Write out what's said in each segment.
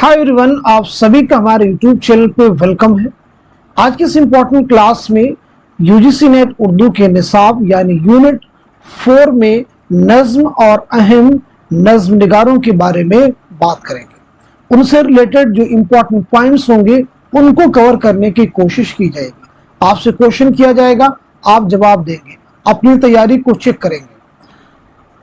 Hi everyone, आप सभी का हमारे यूट्यूब चैनल पे वेलकम है। आज की इस इम्पोर्टेंट क्लास में यूजीसी नेट उर्दू के निसाब यानी यूनिट 4 में नज्म और अहम नज्म निगारों के बारे में बात करेंगे। उनसे रिलेटेड जो इम्पोर्टेंट पॉइंट्स होंगे उनको कवर करने की कोशिश की जाएगी। आपसे क्वेश्चन किया जाएगा, आप जवाब देंगे, अपनी तैयारी को चेक करेंगे।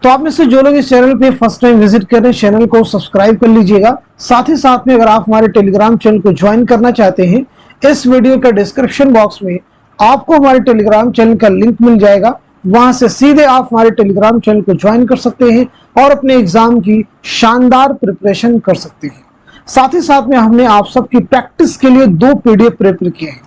तो आप में से जो लोग इस चैनल पे फर्स्ट टाइम विजिट कर रहे हैं, चैनल को सब्सक्राइब कर लीजिएगा। साथ ही साथ में अगर आप हमारे टेलीग्राम चैनल को ज्वाइन करना चाहते हैं, इस वीडियो का डिस्क्रिप्शन बॉक्स में आपको हमारे टेलीग्राम चैनल का लिंक मिल जाएगा। वहां से सीधे आप हमारे टेलीग्राम चैनल को ज्वाइन कर सकते हैं और अपने एग्जाम की शानदार प्रिपरेशन कर सकते हैं। साथ ही साथ में हमने आप सबकी प्रैक्टिस के लिए 2 पीडीएफ प्रिपेयर किए हैं।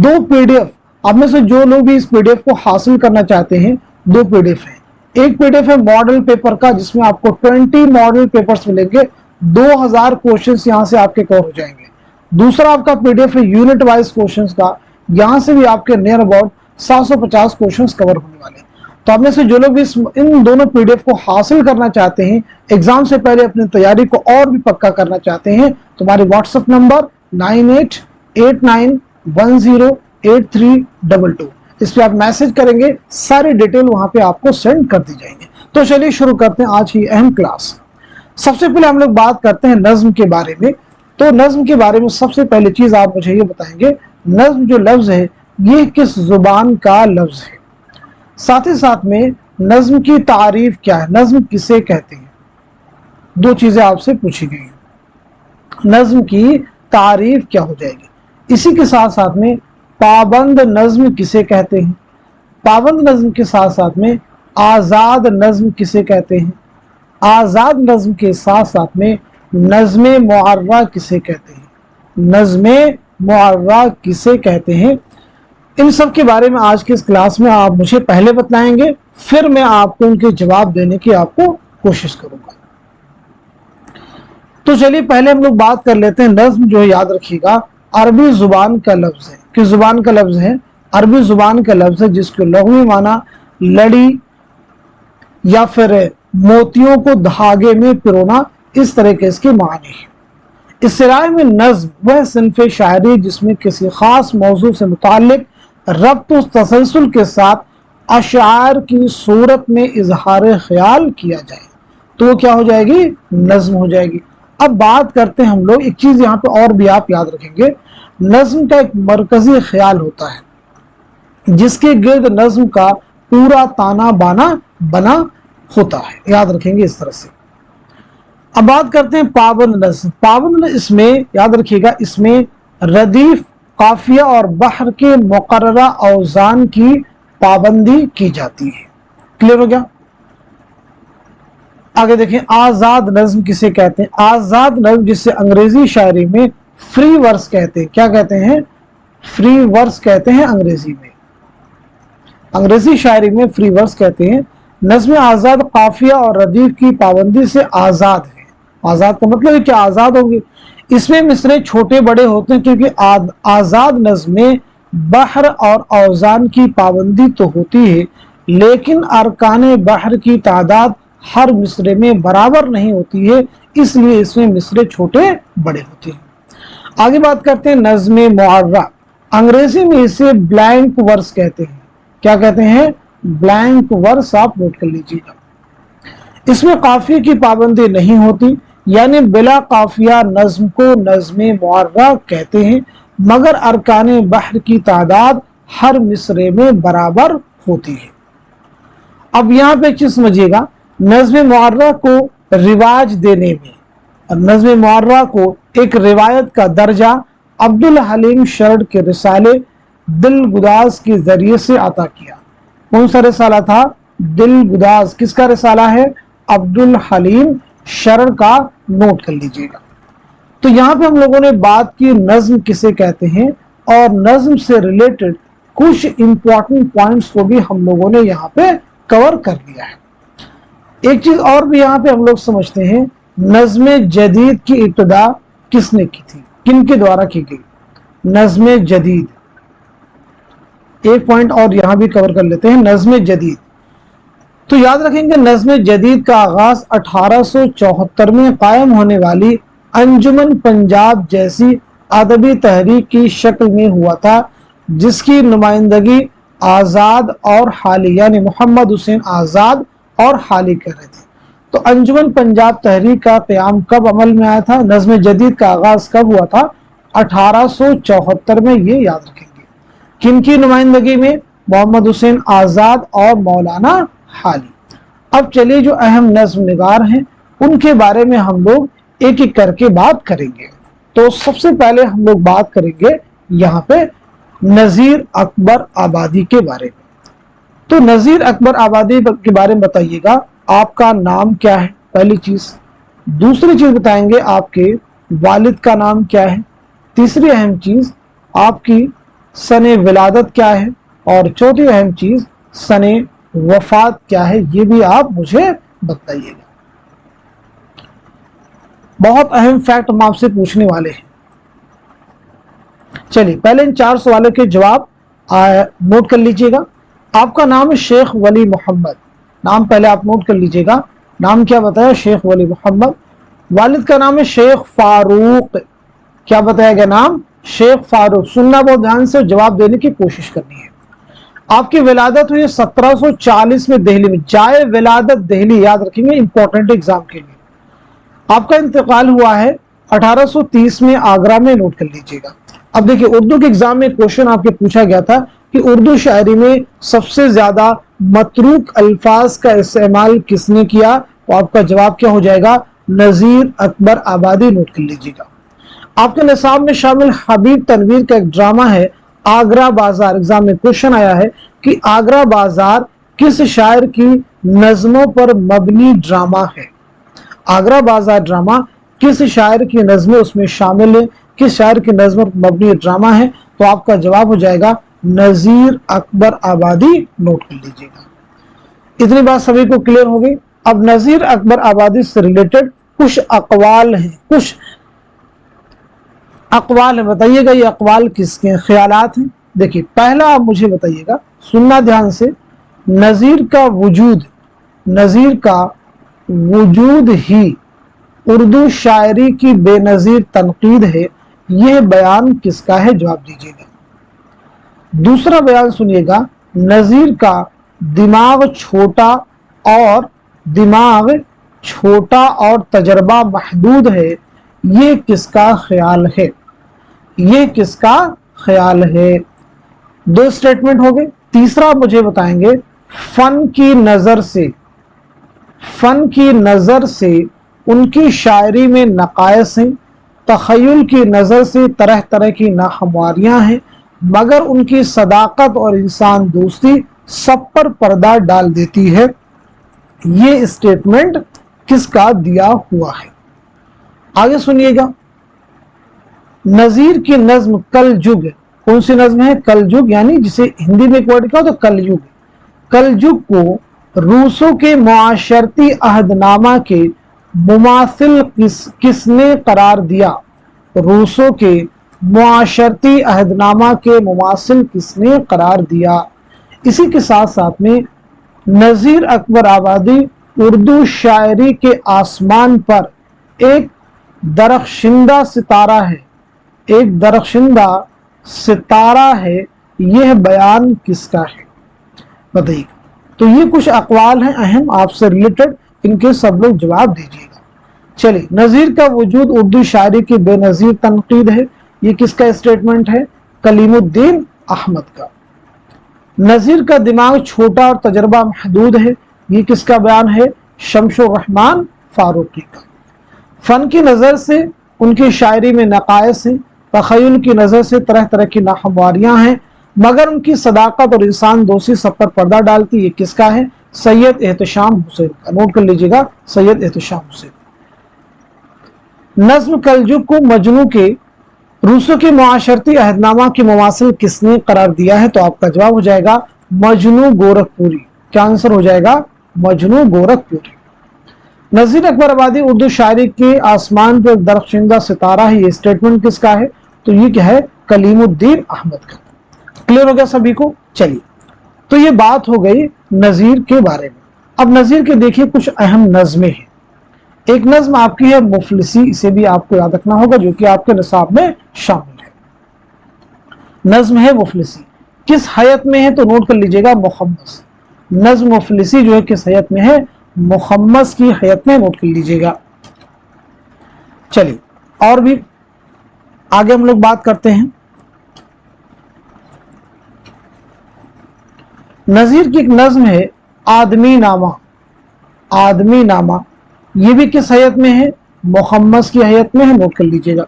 2 पीडीएफ, आप में से जो लोग भी इस पीडीएफ को हासिल करना चाहते हैं, 2 पीडीएफ है। एक पीडीएफ है मॉडल पेपर का, जिसमें आपको 20 मॉडल पेपर्स मिलेंगे, 2000 क्वेश्चंस यहां से आपके कवर हो जाएंगे। दूसरा आपका पीडीएफ है यूनिट वाइज क्वेश्चंस का, यहां से भी आपके नियर अबाउट 750 क्वेश्चंस कवर होने वाले। तो आप में से जो लोग भी इन दोनों पीडीएफ को हासिल करना चाहते हैं, एग्जाम से पहले अपनी तैयारी को और भी पक्का करना चाहते हैं, तो हमारे व्हाट्सएप नंबर 9889108322, इस पे आप मैसेज करेंगे, सारी डिटेल वहां पे आपको सेंड कर दी जाएंगे। तो चलिए शुरू करते हैं आज की अहम क्लास। सबसे पहले हम लोग बात करते हैं नज्म के बारे में। तो नज्म के बारे में सबसे पहली चीज आप मुझे ये बताएंगे, नज्म जो लफ्ज है ये किस जुबान का लफ्ज है। साथ ही साथ में नज्म की तारीफ क्या है, नज्म किसे कहते हैं। 2 चीजें आपसे पूछी गई हैं। नज्म की तारीफ क्या हो जाएगी। इसी के साथ साथ में पाबंद नज्म किसे कहते हैं। पाबंद नज्म के साथ साथ में आजाद नज्म किसे कहते हैं। आजाद नज्म के साथ साथ में नज्मे मुअर्रा किसे कहते हैं। नज्मे मुअर्रा किसे कहते हैं। इन सब के बारे में आज की इस क्लास में आप मुझे पहले बताएंगे, फिर मैं आपको उनके जवाब देने की आपको कोशिश करूंगा। तो चलिए पहले हम लोग बात कर लेते हैं। नज्म जो है याद रखिएगा अरबी जुबान का लफ्ज है। किस जुबान का लफ्ज है? अरबी जुबान का लफ्ज है, जिसके लग़वी माना लड़ी या फिर मोतियों को धागे में पिरोना, इस तरह के इसके माने हैं। इस्तिलाह में नज्म वह सिन्फ शायरी जिसमें किसी खास मौजू से मुताल्लिक रब्त व तसलसल के साथ अशार की सूरत में इजहार ख्याल किया जाए, तो वो क्या हो जाएगी? नज्म हो जाएगी। अब बात करते हैं हम लोग, एक चीज यहाँ पे और भी आप याद रखेंगे, नज्म का एक मरकजी ख्याल होता है जिसके गिर्द नज्म का पूरा ताना बाना बना होता है। याद रखेंगे इस तरह से। अब बात करते हैं पाबंद नज्म। पाबंद इसमें याद रखिएगा, इसमें रदीफ, काफिया और बहर के मुकर्ररा औजान की पाबंदी की जाती है। क्लियर हो गया? आगे देखें, आजाद नज्म किसे कहते हैं। आजाद नज्म जिसे अंग्रेजी शायरी में फ्री वर्स कहते हैं। क्या कहते हैं? फ्री वर्स कहते हैं अंग्रेजी में। अंग्रेजी शायरी में फ्री वर्स कहते हैं। नज्म आजाद काफिया और रदीफ की पाबंदी से आजाद है। आजाद का मतलब है कि आजाद होंगे। इसमें मिसरे छोटे बड़े होते हैं, क्योंकि आजाद नज्म में बहर और औजान की पाबंदी तो होती है, लेकिन अरकान बहर की तादाद हर मिसरे में बराबर नहीं होती है, इसलिए इसमें मिसरे छोटे बड़े होते हैं। आगे बात करते हैं नज्मे मुअर्रा। अंग्रेजी में इसे ब्लैंक वर्स कहते हैं। क्या कहते हैं? Blank verse. आप नोट कर लीजिएगा। इसमें काफिया की पाबंदी नहीं होती, यानी बिला काफिया नज्म को नज्मे मुअर्रा कहते हैं, मगर अरकान बहर की तादाद हर मिसरे में बराबर होती है। अब यहाँ पे एक चीज समझिएगा, नज्मे मुअर्रा को रिवाज देने में, नज्मे मुअर्रा को एक रिवायत का दर्जा अब्दुल हलीम शर्ड के रिसाले दिल गुदाज के जरिए से अता किया। कौन सा रिसाला था? दिल गुदाज। किसका रिसाला है? अब्दुल हलीम शर्ड का। नोट कर लीजिएगा। तो यहाँ पे हम लोगों ने बात की नज्म किसे कहते हैं, और नज्म से रिलेटेड कुछ इंपॉर्टेंट पॉइंट्स को भी हम लोगों ने यहाँ पे कवर कर लिया है। एक चीज और भी यहाँ पे हम लोग समझते हैं, नज्म जदीद की इब्तिदा किसने की थी, किन के द्वारा की गई? नज्म जदीद। एक पॉइंट और यहां भी कवर कर लेते हैं, नज्म जदीद। तो याद रखेंगे, नज्म जदीद का आगाज 1874 में कायम होने वाली अंजुमन पंजाब जैसी अदबी तहरीक की शक्ल में हुआ था, जिसकी नुमाइंदगी आज़ाद और हाली यानी मोहम्मद हुसैन आज़ाद और हाली कर रहे थे। तो अंजुमन पंजाब तहरीक का क़याम कब अमल में आया था, नज़्म जदीद का आगाज़ कब हुआ था? 1874 में। ये याद रखेंगे। किनकी नुमाइंदगी में? मोहम्मद हुसैन आज़ाद और मौलाना हाली। अब चलिए जो अहम नज़्म निगार हैं उनके बारे में हम लोग एक एक करके बात करेंगे। तो सबसे पहले हम लोग बात करेंगे यहाँ पे नज़ीर अकबर आबादी के बारे में। तो नज़ीर अकबर आबादी के बारे में बताइएगा, आपका नाम क्या है, पहली चीज। दूसरी चीज बताएंगे आपके वालिद का नाम क्या है। तीसरी अहम चीज आपकी सने विलादत क्या है। और चौथी अहम चीज सने वफात क्या है, ये भी आप मुझे बताइएगा। बहुत अहम फैक्ट हम आपसे पूछने वाले हैं। चलिए पहले इन 4 सवालों के जवाब नोट कर लीजिएगा। आपका नाम है शेख वली मोहम्मद, नाम पहले आप नोट कर लीजिएगा। नाम क्या बताया? शेख वली मोहम्मद। वालिद का नाम है शेख फारूक। क्या बताया गया? नाम शेख फारूक। सुनना बहुत ध्यान से, जवाब देने की कोशिश करनी है। आपकी विलादत हुई 1740 में दिल्ली में। जाए विलादत दिल्ली, याद रखेंगे, इंपॉर्टेंट एग्जाम के लिए। आपका इंतकाल हुआ है 1830 में आगरा में, नोट कर लीजिएगा। अब देखिए उर्दू के एग्जाम में क्वेश्चन आपके पूछा गया था कि उर्दू शायरी में सबसे ज्यादा मतरूक अल्फाज का इस्तेमाल किसने किया, तो आपका जवाब क्या हो जाएगा? नज़ीर अकबर आबादी, नोट कर लीजिएगा। आपके निसाब में शामिल हबीब तनवीर का एक ड्रामा है आगरा बाजार। एग्जाम में क्वेश्चन आया है कि आगरा बाजार किस शायर की नज्मों पर मबनी ड्रामा है। आगरा बाजार ड्रामा किस शायर की नज्में उसमें शामिल है, किस शायर की नज्म पर मबनी ड्रामा है, तो आपका जवाब हो जाएगा नज़ीर अकबर आबादी, नोट कर लीजिएगा। इतनी बात सभी को क्लियर हो गई। अब नज़ीर अकबर आबादी से रिलेटेड कुछ अकवाल हैं, कुछ अकवाल है, बताइएगा ये अकवाल किसके ख्यालात हैं। देखिए पहला आप मुझे बताइएगा, सुनना ध्यान से। नज़ीर का वजूद ही उर्दू शायरी की बेनज़ीर तनकीद है, यह बयान किसका है? जवाब दीजिएगा। दूसरा बयान सुनिएगा, नज़ीर का दिमाग छोटा और तजर्बा महदूद है, ये किसका ख्याल है? ये किसका ख्याल है? 2 स्टेटमेंट हो गए। तीसरा मुझे बताएंगे, फन की नजर से उनकी शायरी में नकायस हैं, तखय्युल की नजर से तरह तरह की नाहमवारियां हैं, मगर उनकी सदाकत और इंसान दोस्ती सब पर पर्दा डाल देती है। ये स्टेटमेंट किसका दिया हुआ है? आगे सुनिएगा। नज़ीर की नज्म कलजुग, कौन सी नज्म है? कलजुग, यानी जिसे हिंदी में एक वर्ड क्या हो तो कलयुग। कलजुग को रूसों के मुआशरती अहदनामा के मुमासिल किसने करार दिया? रूसों के मुआशरती अहदनामा के मुमासिल किसने करार दिया? इसी के साथ साथ में नज़ीर अकबर आबादी उर्दू शायरी के आसमान पर एक दरख्शिंदा सितारा है, यह बयान किसका है? बताइए। तो ये कुछ अकवाल हैं अहम आपसे रिलेटेड, इनके सब लोग जवाब दीजिएगा। चलिए, नज़ीर का वजूद उर्दू शायरी की बेनज़ीर तनकीद है, ये किसका स्टेटमेंट है? कलीमुद्दीन अहमद का। नज़ीर का दिमाग छोटा और तजर्बा महदूद है, ये किसका बयान है? शमशुर रहमान फारूकी का। फन की नज़र से उनकी शायरी में नकायस हैं, तखय्युल की नज़र से तरह तरह की नाहमवारियां हैं, मगर उनकी सदाकत और इंसान दोस्ती सब पर पर्दा डालती, ये किसका है? सैयद एहतशाम हुसैन का। नोट कर लीजिएगा, सैयद एहतशाम हुसैन। नज्म कलजुग को मजनू के रूसों के मुआशरती अहदनामा के मुमासिल किसने करार दिया है? तो आपका जवाब हो जाएगा मजनू गोरखपुरी। क्या आंसर हो जाएगा? मजनू गोरखपुरी। नज़ीर अकबर आबादी उर्दू शायरी के आसमान पर दरख्शिंदा सितारा है, ये स्टेटमेंट किसका है? तो ये क्या है? कलीमुद्दीन अहमद का। क्लियर हो गया सभी को? चलिए, तो ये बात हो गई नज़ीर के बारे में। अब नज़ीर के देखिए कुछ अहम नज़में हैं। एक नज्म आपकी है मुफलिसी, इसे भी आपको याद रखना होगा, जो कि आपके निसाब में शामिल है। नज्म है मुफलिसी, किस हैत में है तो नोट कर लीजिएगा, मुखम्मस। नज्म मुफलिसी जो है किस हैत में है, मुखम्मस की हैत में, नोट कर लीजिएगा। चलिए और भी आगे हम लोग बात करते हैं। नजीर की एक नज्म है आदमी नामा। आदमी नामा ये भी किस हैत में है, मुखम्मस की हैत में है, नोट कर लीजिएगा।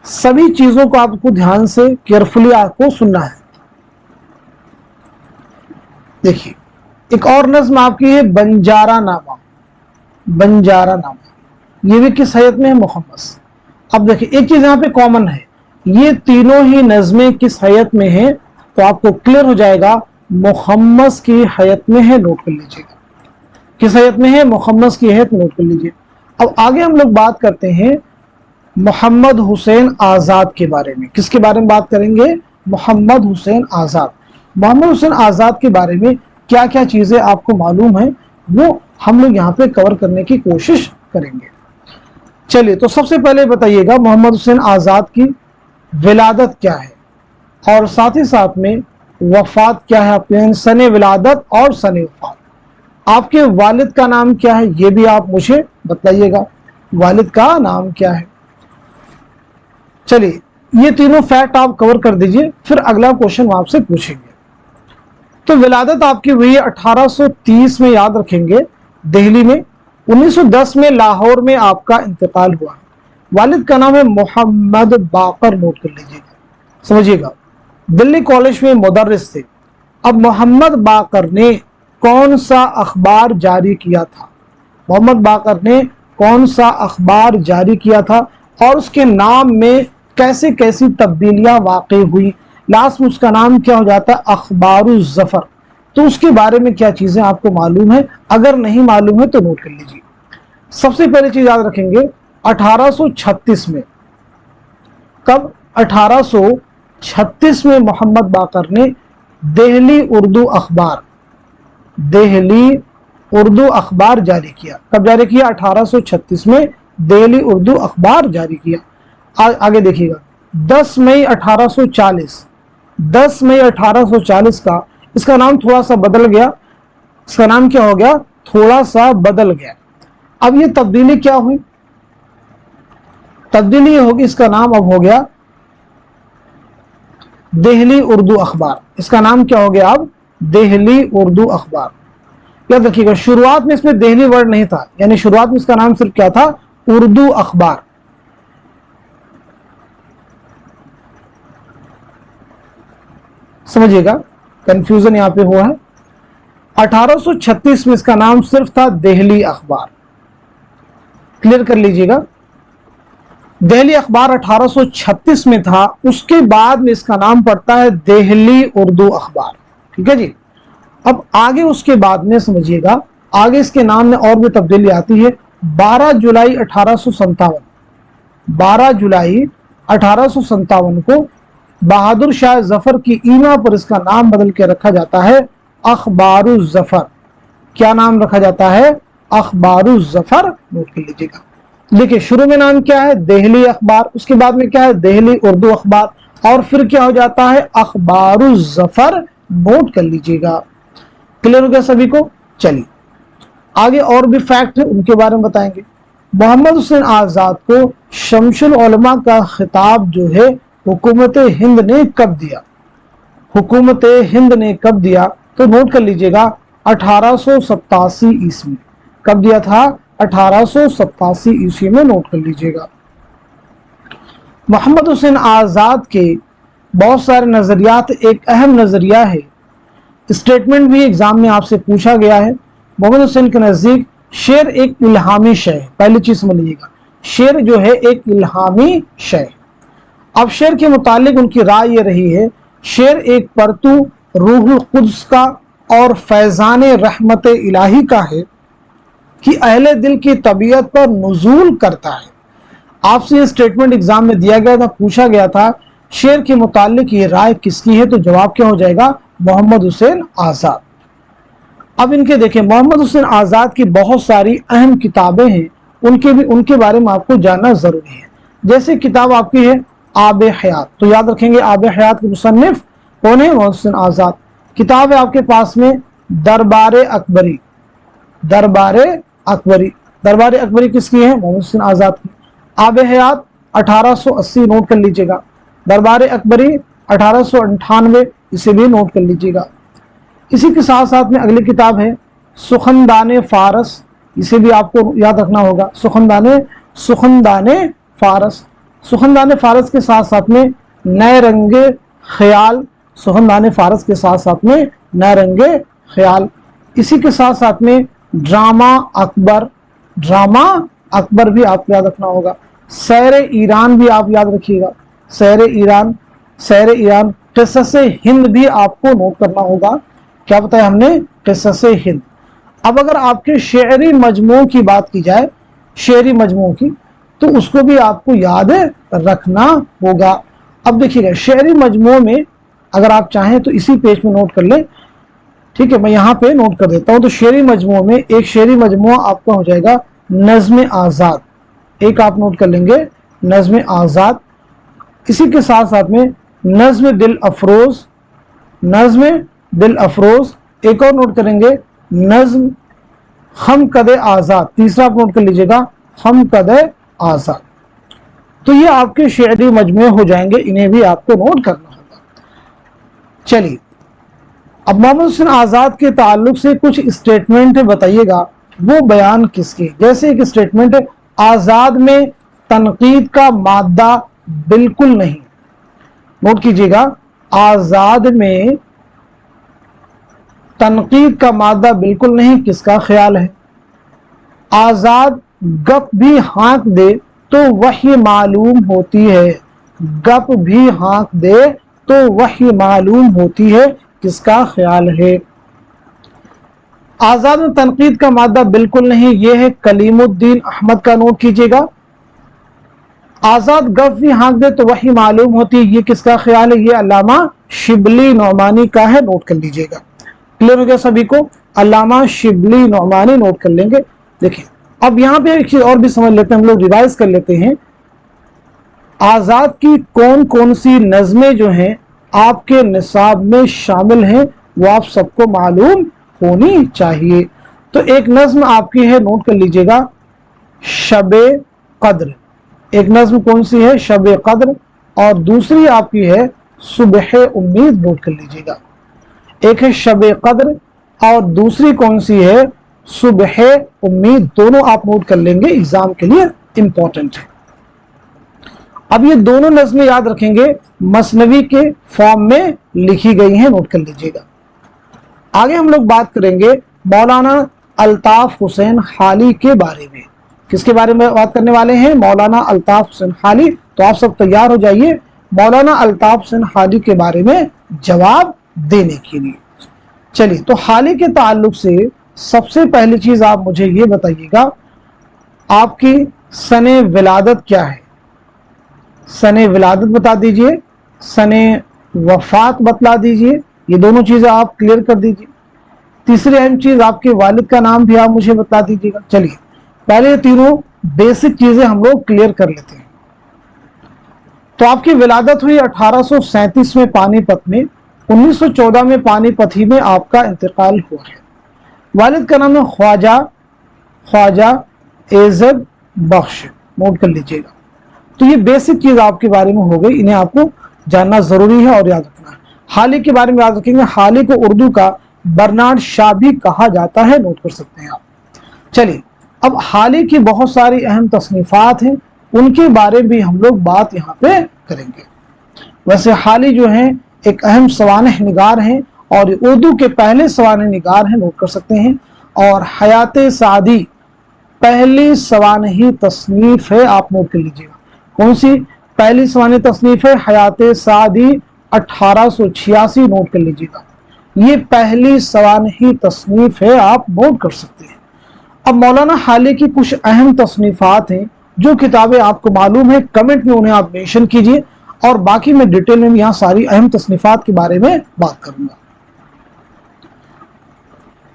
सभी चीजों को आपको ध्यान से केयरफुली आपको सुनना है। देखिए एक और नज्म आपकी है बंजारा नामा। बंजारा नामा ये भी किस हैत में है, मुखम्मस। अब देखिए एक चीज यहाँ पे कॉमन है, ये तीनों ही नज्में किस हैत में है, तो आपको क्लियर हो जाएगा, मुखम्मस की हैत में है, नोट कर लीजिएगा। किस हैत में है, मुखम्मस की हैत, नोट कर लीजिए। अब आगे हम लोग बात करते हैं मोहम्मद हुसैन आजाद के बारे में। किसके बारे में बात करेंगे, मोहम्मद हुसैन आजाद। मोहम्मद हुसैन आजाद के बारे में क्या क्या चीजें आपको मालूम है, वो हम लोग यहाँ पे कवर करने की कोशिश करेंगे। चलिए तो सबसे पहले बताइएगा मोहम्मद हुसैन आजाद की विलादत क्या है, और साथ ही साथ में वफात क्या है आपके, सने विलादत और सने वफात। आपके वालिद का नाम क्या है, ये भी आप मुझे बताइएगा, वालिद का नाम क्या है। चलिए ये तीनों फैक्ट आप कवर कर दीजिए, फिर अगला क्वेश्चन आपसे पूछेंगे। तो विलादत आपकी हुई 1830 में, याद रखेंगे, दिल्ली में। 1910 में लाहौर में आपका इंतकाल हुआ। वालिद का नाम है मोहम्मद बाकर, नोट कर लीजिएगा, समझिएगा। दिल्ली कॉलेज में मुदर्रिस थे। अब मोहम्मद बाकर ने कौन सा अखबार जारी किया था, मोहम्मद बाकर ने कौन सा अखबार जारी किया था, और उसके नाम में कैसे कैसी तब्दीलियां वाक़ई हुई, लास्ट में उसका नाम क्या हो जाता है, अखबारुज़ ज़फ़र। तो उसके बारे में क्या चीजें आपको मालूम है, अगर नहीं मालूम है तो नोट कर लीजिए। सबसे पहले चीज याद रखेंगे 1836 में, कब, 1836 में मोहम्मद बाकर ने दिल्ली उर्दू अखबार, दिल्ली उर्दू अखबार जारी किया। कब जारी किया, 1836 में दिल्ली उर्दू अखबार जारी किया। आगे देखिएगा 10 मई 1840, 10 मई 1840 का, इसका नाम थोड़ा सा बदल गया, इसका नाम क्या हो गया, थोड़ा सा बदल गया। अब ये तब्दीली क्या हुई, तब्दीली होगी, इसका नाम अब हो गया दिल्ली उर्दू अखबार। इसका नाम क्या हो गया अब, दिल्ली उर्दू अखबार। याद रखिएगा शुरुआत में इसमें दिल्ली वर्ड नहीं था, यानी शुरुआत में इसका नाम सिर्फ क्या था, उर्दू अखबार। समझिएगा कंफ्यूजन यहां पे हुआ है। 1836 में इसका नाम सिर्फ था दिल्ली अखबार, क्लियर कर लीजिएगा। दिल्ली अखबार 1836 में था, उसके बाद में इसका नाम पड़ता है दिल्ली उर्दू अखबार, ठीक है जी। अब आगे उसके बाद में समझिएगा, आगे इसके नाम में और भी तब्दीली आती है। 12 जुलाई 1857, 12 जुलाई 1857 को बहादुर शाह जफर की ईमा पर इसका नाम बदल के रखा जाता है अखबारुज़ ज़फ़र। क्या नाम रखा जाता है, अखबारुज़ ज़फ़र, नोट कर लीजिएगा। देखिए शुरू में नाम क्या है, दिल्ली अखबार, उसके बाद में क्या है, दिल्ली उर्दू अखबार, और फिर क्या हो जाता है, अखबारुज़ ज़फ़र, नोट कर लीजिएगा। क्लियर हो गया सभी को। चलिए आगे और भी फैक्ट है, उनके बारे में बताएंगे। मोहम्मद हुसैन आजाद को शमसुल उलमा का खिताब जो है हुकूमत हिंद ने कब दिया, हुकूमत हिंद ने कब दिया, तो नोट कर लीजिएगा 1887 ईस्वी। कब दिया था, 1887 ईस्वी में, नोट कर लीजिएगा। मोहम्मद हुसैन आजाद के बहुत सारे नजरियात, एक अहम नजरिया है, स्टेटमेंट भी एग्जाम में आपसे पूछा गया है। मोहम्मद हुसैन के नजदीक शेर एक इल्हामी शय है। पहली चीज समझ लीजिएगा, शेर जो है एक इल्हामी शय। अब शेर के मुतालिक उनकी राय ये रही है, शेर एक परतू रूहुल कुद्स का और फैजान रहमत इलाही का है कि अहले दिल की तबीयत पर नुज़ूल करता है। आपसे ये स्टेटमेंट एग्जाम में दिया गया था, पूछा गया था शेर के मुतालिक ये राय किसकी है, तो जवाब क्या हो जाएगा, मोहम्मद हुसैन आजाद। अब इनके देखें, मोहम्मद हुसैन आज़ाद की बहुत सारी अहम किताबें हैं, उनके बारे में आपको जानना ज़रूरी है। जैसे किताब आपकी है आब हयात, तो याद रखेंगे आब हयात के मुसन्निफ कौन है? मोहम्मद हुसैन आज़ाद। किताब है आपके पास में दरबार अकबरी, दरबार अकबरी, दरबार अकबरी किसकी है? मोहम्मद हुसैन आज़ाद की। आब हयात 1880 नोट कर लीजिएगा, दरबार अकबरी 1898, इसे भी नोट कर लीजिएगा। इसी के साथ साथ में अगली किताब है सुखनदान फारस, इसे भी आपको याद रखना होगा, सुखनदान फारस। सुखनदान फारस के साथ साथ में नए रंगे ख्याल, सुखनदान फारस के साथ साथ में नए रंगे ख्याल। इसी के साथ साथ में ड्रामा अकबर, ड्रामा अकबर भी आपको याद रखना होगा। सैर ईरान भी आप याद रखिएगा, सैर ईरान, सैर ईरान। क़िसस हिंद भी आपको नोट करना होगा। क्या बताया हमने? क़िसस हिंद। अब अगर आपके शेरी मजमू की बात की जाए, शेरी मजमू की, तो उसको भी आपको याद रखना होगा। अब देखिएगा शेरी मजमू में अगर आप चाहें तो इसी पेज में नोट कर लें, ठीक है, मैं यहाँ पे नोट कर देता हूँ। तो शेरी मजमू में एक शेरी मजमू आपका हो जाएगा नज़्म आज़ाद, एक आप नोट कर लेंगे नज़्म आज़ाद। इसी के साथ साथ में नज़्म दिल अफरोज, नज़्म दिल अफरोज, एक और नोट करेंगे नज़्म हम कदे आज़ाद, तीसरा आप नोट कर लीजिएगा हम कदे आज़ाद। तो ये आपके शेरी मजमू हो जाएंगे, इन्हें भी आपको नोट करना होगा। चलिए अब मोहम्मद हुसैन आज़ाद के ताल्लुक से कुछ स्टेटमेंट बताइएगा, वो बयान किसके? जैसे एक स्टेटमेंट है आज़ाद में तनकीद का मादा बिल्कुल नहीं, नोट कीजिएगा, आज़ाद में तनकीद का मादा बिल्कुल नहीं, किसका ख्याल है? आज़ाद गप भी हाँक दे तो वही मालूम होती है, गप भी हाँक दे तो वही मालूम होती है, किसका ख्याल है? आज़ाद में तनकीद का मादा बिल्कुल नहीं, ये है कलीमुद्दीन अहमद का, नोट कीजिएगा। आज़ाद गप भी हाँक दे तो वही मालूम होती है, ये किसका ख्याल है? ये अल्लामा शिबली नौमानी का है, नोट कर लीजिएगा। क्लियर हो गया सभी को? अल्लामा शिबली नौमानी नोट कर लेंगे। देखिए अब यहाँ पे एक चीज और भी समझ लेते हैं, हम लोग रिवाइज कर लेते हैं। आज़ाद की कौन कौन सी नज़में जो हैं आपके निसाब में शामिल हैं, वो आप सबको मालूम होनी चाहिए। तो एक नज़्म आपकी है, नोट कर लीजिएगा, शबे कद्र। एक नज़्म कौन सी है? शबे कद्र। और दूसरी आपकी है सुबह उम्मीद, नोट कर लीजिएगा। एक है शबे कद्र और दूसरी कौन सी है? सुबह उम्मीद। दोनों आप नोट कर लेंगे, एग्जाम के लिए इंपॉर्टेंट है। अब ये दोनों नज़में याद रखेंगे मसनवी के फॉर्म में लिखी गई हैं, नोट कर लीजिएगा। आगे हम लोग बात करेंगे मौलाना अल्ताफ हुसैन हाली के बारे में। किसके बारे में बात करने वाले हैं? मौलाना अल्ताफ हुसैन हाली। तो आप सब तैयार हो जाइए मौलाना अल्ताफ हुसैन हाली के बारे में जवाब देने के लिए। चलिए तो हाली के ताल्लुक से सबसे पहली चीज आप मुझे ये बताइएगा, आपकी सने विलादत क्या है? सने विलादत बता दीजिए, सने वफात बतला दीजिए, ये दोनों चीजें आप क्लियर कर दीजिए। तीसरी अहम चीज आपके वालिद का नाम भी आप मुझे बता दीजिएगा। चलिए पहले तीनों बेसिक चीजें हम लोग क्लियर कर लेते हैं। तो आपकी विलादत हुई 1837 में पानीपत में, 1914 में पानीपत ही में आपका इंतकाल हुआ है। वालिद का नाम है ख्वाजा एज़द बख्श, नोट कर लीजिएगा। तो ये बेसिक चीज आपके बारे में हो गई, इन्हें आपको जानना जरूरी है और याद रखना है। हाली के बारे में याद रखेंगे, हाली को उर्दू का बर्नार्ड शाह भी कहा जाता है, नोट कर सकते हैं आप। चलिए अब हाली की बहुत सारी अहम तसनीफात हैं, उनके बारे में भी हम लोग बात यहाँ पे करेंगे। वैसे हाली जो हैं एक अहम सवानह निगार हैं और उर्दू के पहले सवानह निगार हैं, नोट कर सकते हैं। और हयात सादी पहली सवानही तसनीफ है, आप नोट कर लीजिएगा। कौन सी पहली सवानही तसनीफ है? हयात सादी 1886, नोट कर लीजिएगा। ये पहली सवानही तसनीफ है, आप नोट कर सकते हैं। अब मौलाना हाली की कुछ अहम तसनीफात हैं, जो किताबें आपको मालूम है कमेंट में उन्हें आप मेंशन कीजिए, और बाकी मैं डिटेल में यहाँ सारी अहम तसनीफात के बारे में बात करूंगा।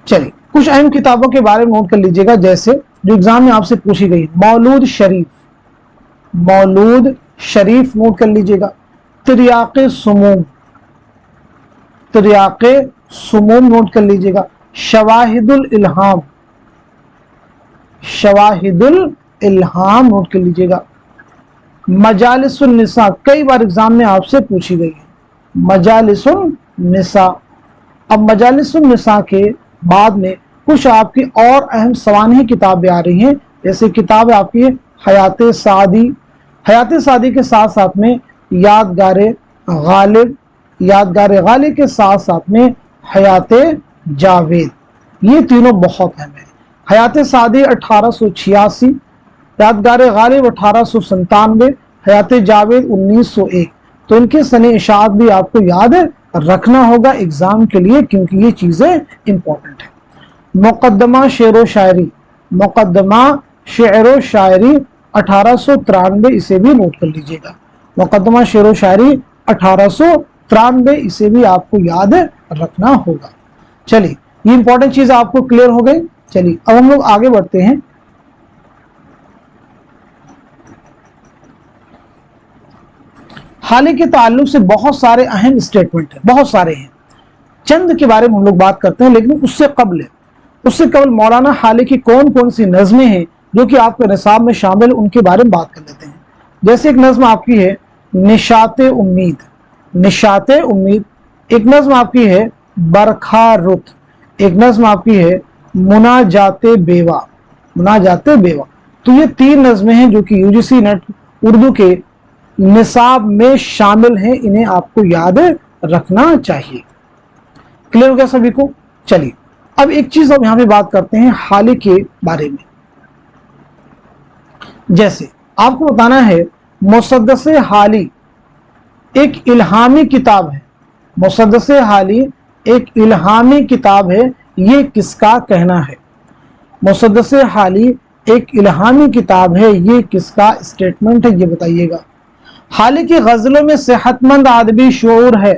चलिए कुछ अहम किताबों के बारे में नोट कर लीजिएगा, जैसे जो एग्जाम में आपसे पूछी गई मौलूद शरीफ, मौलूद शरीफ नोट कर लीजिएगा। तिर्याक़े सुमूम, तिर्याक़े सुमूम नोट कर लीजिएगा। शवाहिदुल इल्हाम, शवाहिदुल इल्हाम नोट कर लीजिएगा। मजालिसुन निसा, कई बार एग्जाम में आपसे पूछी गई है मजालिसुन निसा। अब मजालिसुन निसा के बाद में कुछ आपकी और अहम सवानही किताबें आ रही हैं, जैसे किताब आपकी हयात सादी, हयात सादी के साथ साथ में यादगार गालिब, यादगार गालिब के साथ साथ में हयात जावेद, ये तीनों बहुत अहम है। हयात सादी 1886, यादगार गालिब 1897, हयात जावेद 1901। तो इनके सने इशात भी आपको याद रखना होगा एग्जाम के लिए, क्योंकि ये चीजें इंपॉर्टेंट है। मुकद्दमा शेर व शायरी, मुकद्दमा शेर व शायरी 1893, इसे भी नोट कर लीजिएगा। मुकद्दमा शेर व शायरी 1893, इसे भी आपको याद रखना होगा। चलिए ये इंपॉर्टेंट चीज आपको क्लियर हो गई। चलिए अब हम लोग आगे बढ़ते हैं। हाल ही के ताल्लुक से बहुत सारे अहम स्टेटमेंट हैं, बहुत सारे हैं, चंद के बारे में हम लोग बात करते हैं। लेकिन उससे कबल मौलाना हाली की कौन कौन सी नज़में हैं जो कि आपके निसाब में शामिल, उनके बारे में बात कर लेते हैं। जैसे एक नज़्म आपकी है निशात उम्मीद, निशात उम्मीद। एक नज़्म आपकी है बरखा रुत, एक नज़्म आपकी है मुनाजाते बेवा, मुनाजाते बेवा। तो ये तीन नज़में हैं जो कि यूजीसी नेट उर्दू के निसाब में शामिल हैं, इन्हें आपको याद रखना चाहिए। क्लियर हो गया सभी को। चलिए अब एक चीज हम यहां पे बात करते हैं हाली के बारे में। जैसे आपको बताना है मुसद्दस हाली एक इल्हामी किताब है, मुसद्दस हाली एक इल्हामी किताब है, ये किसका कहना है? मुसद्दस हाली एक इल्हामी किताब है, ये किसका स्टेटमेंट है, ये बताइएगा। हाली की गजलों में सेहतमंद अदबी शऊर है,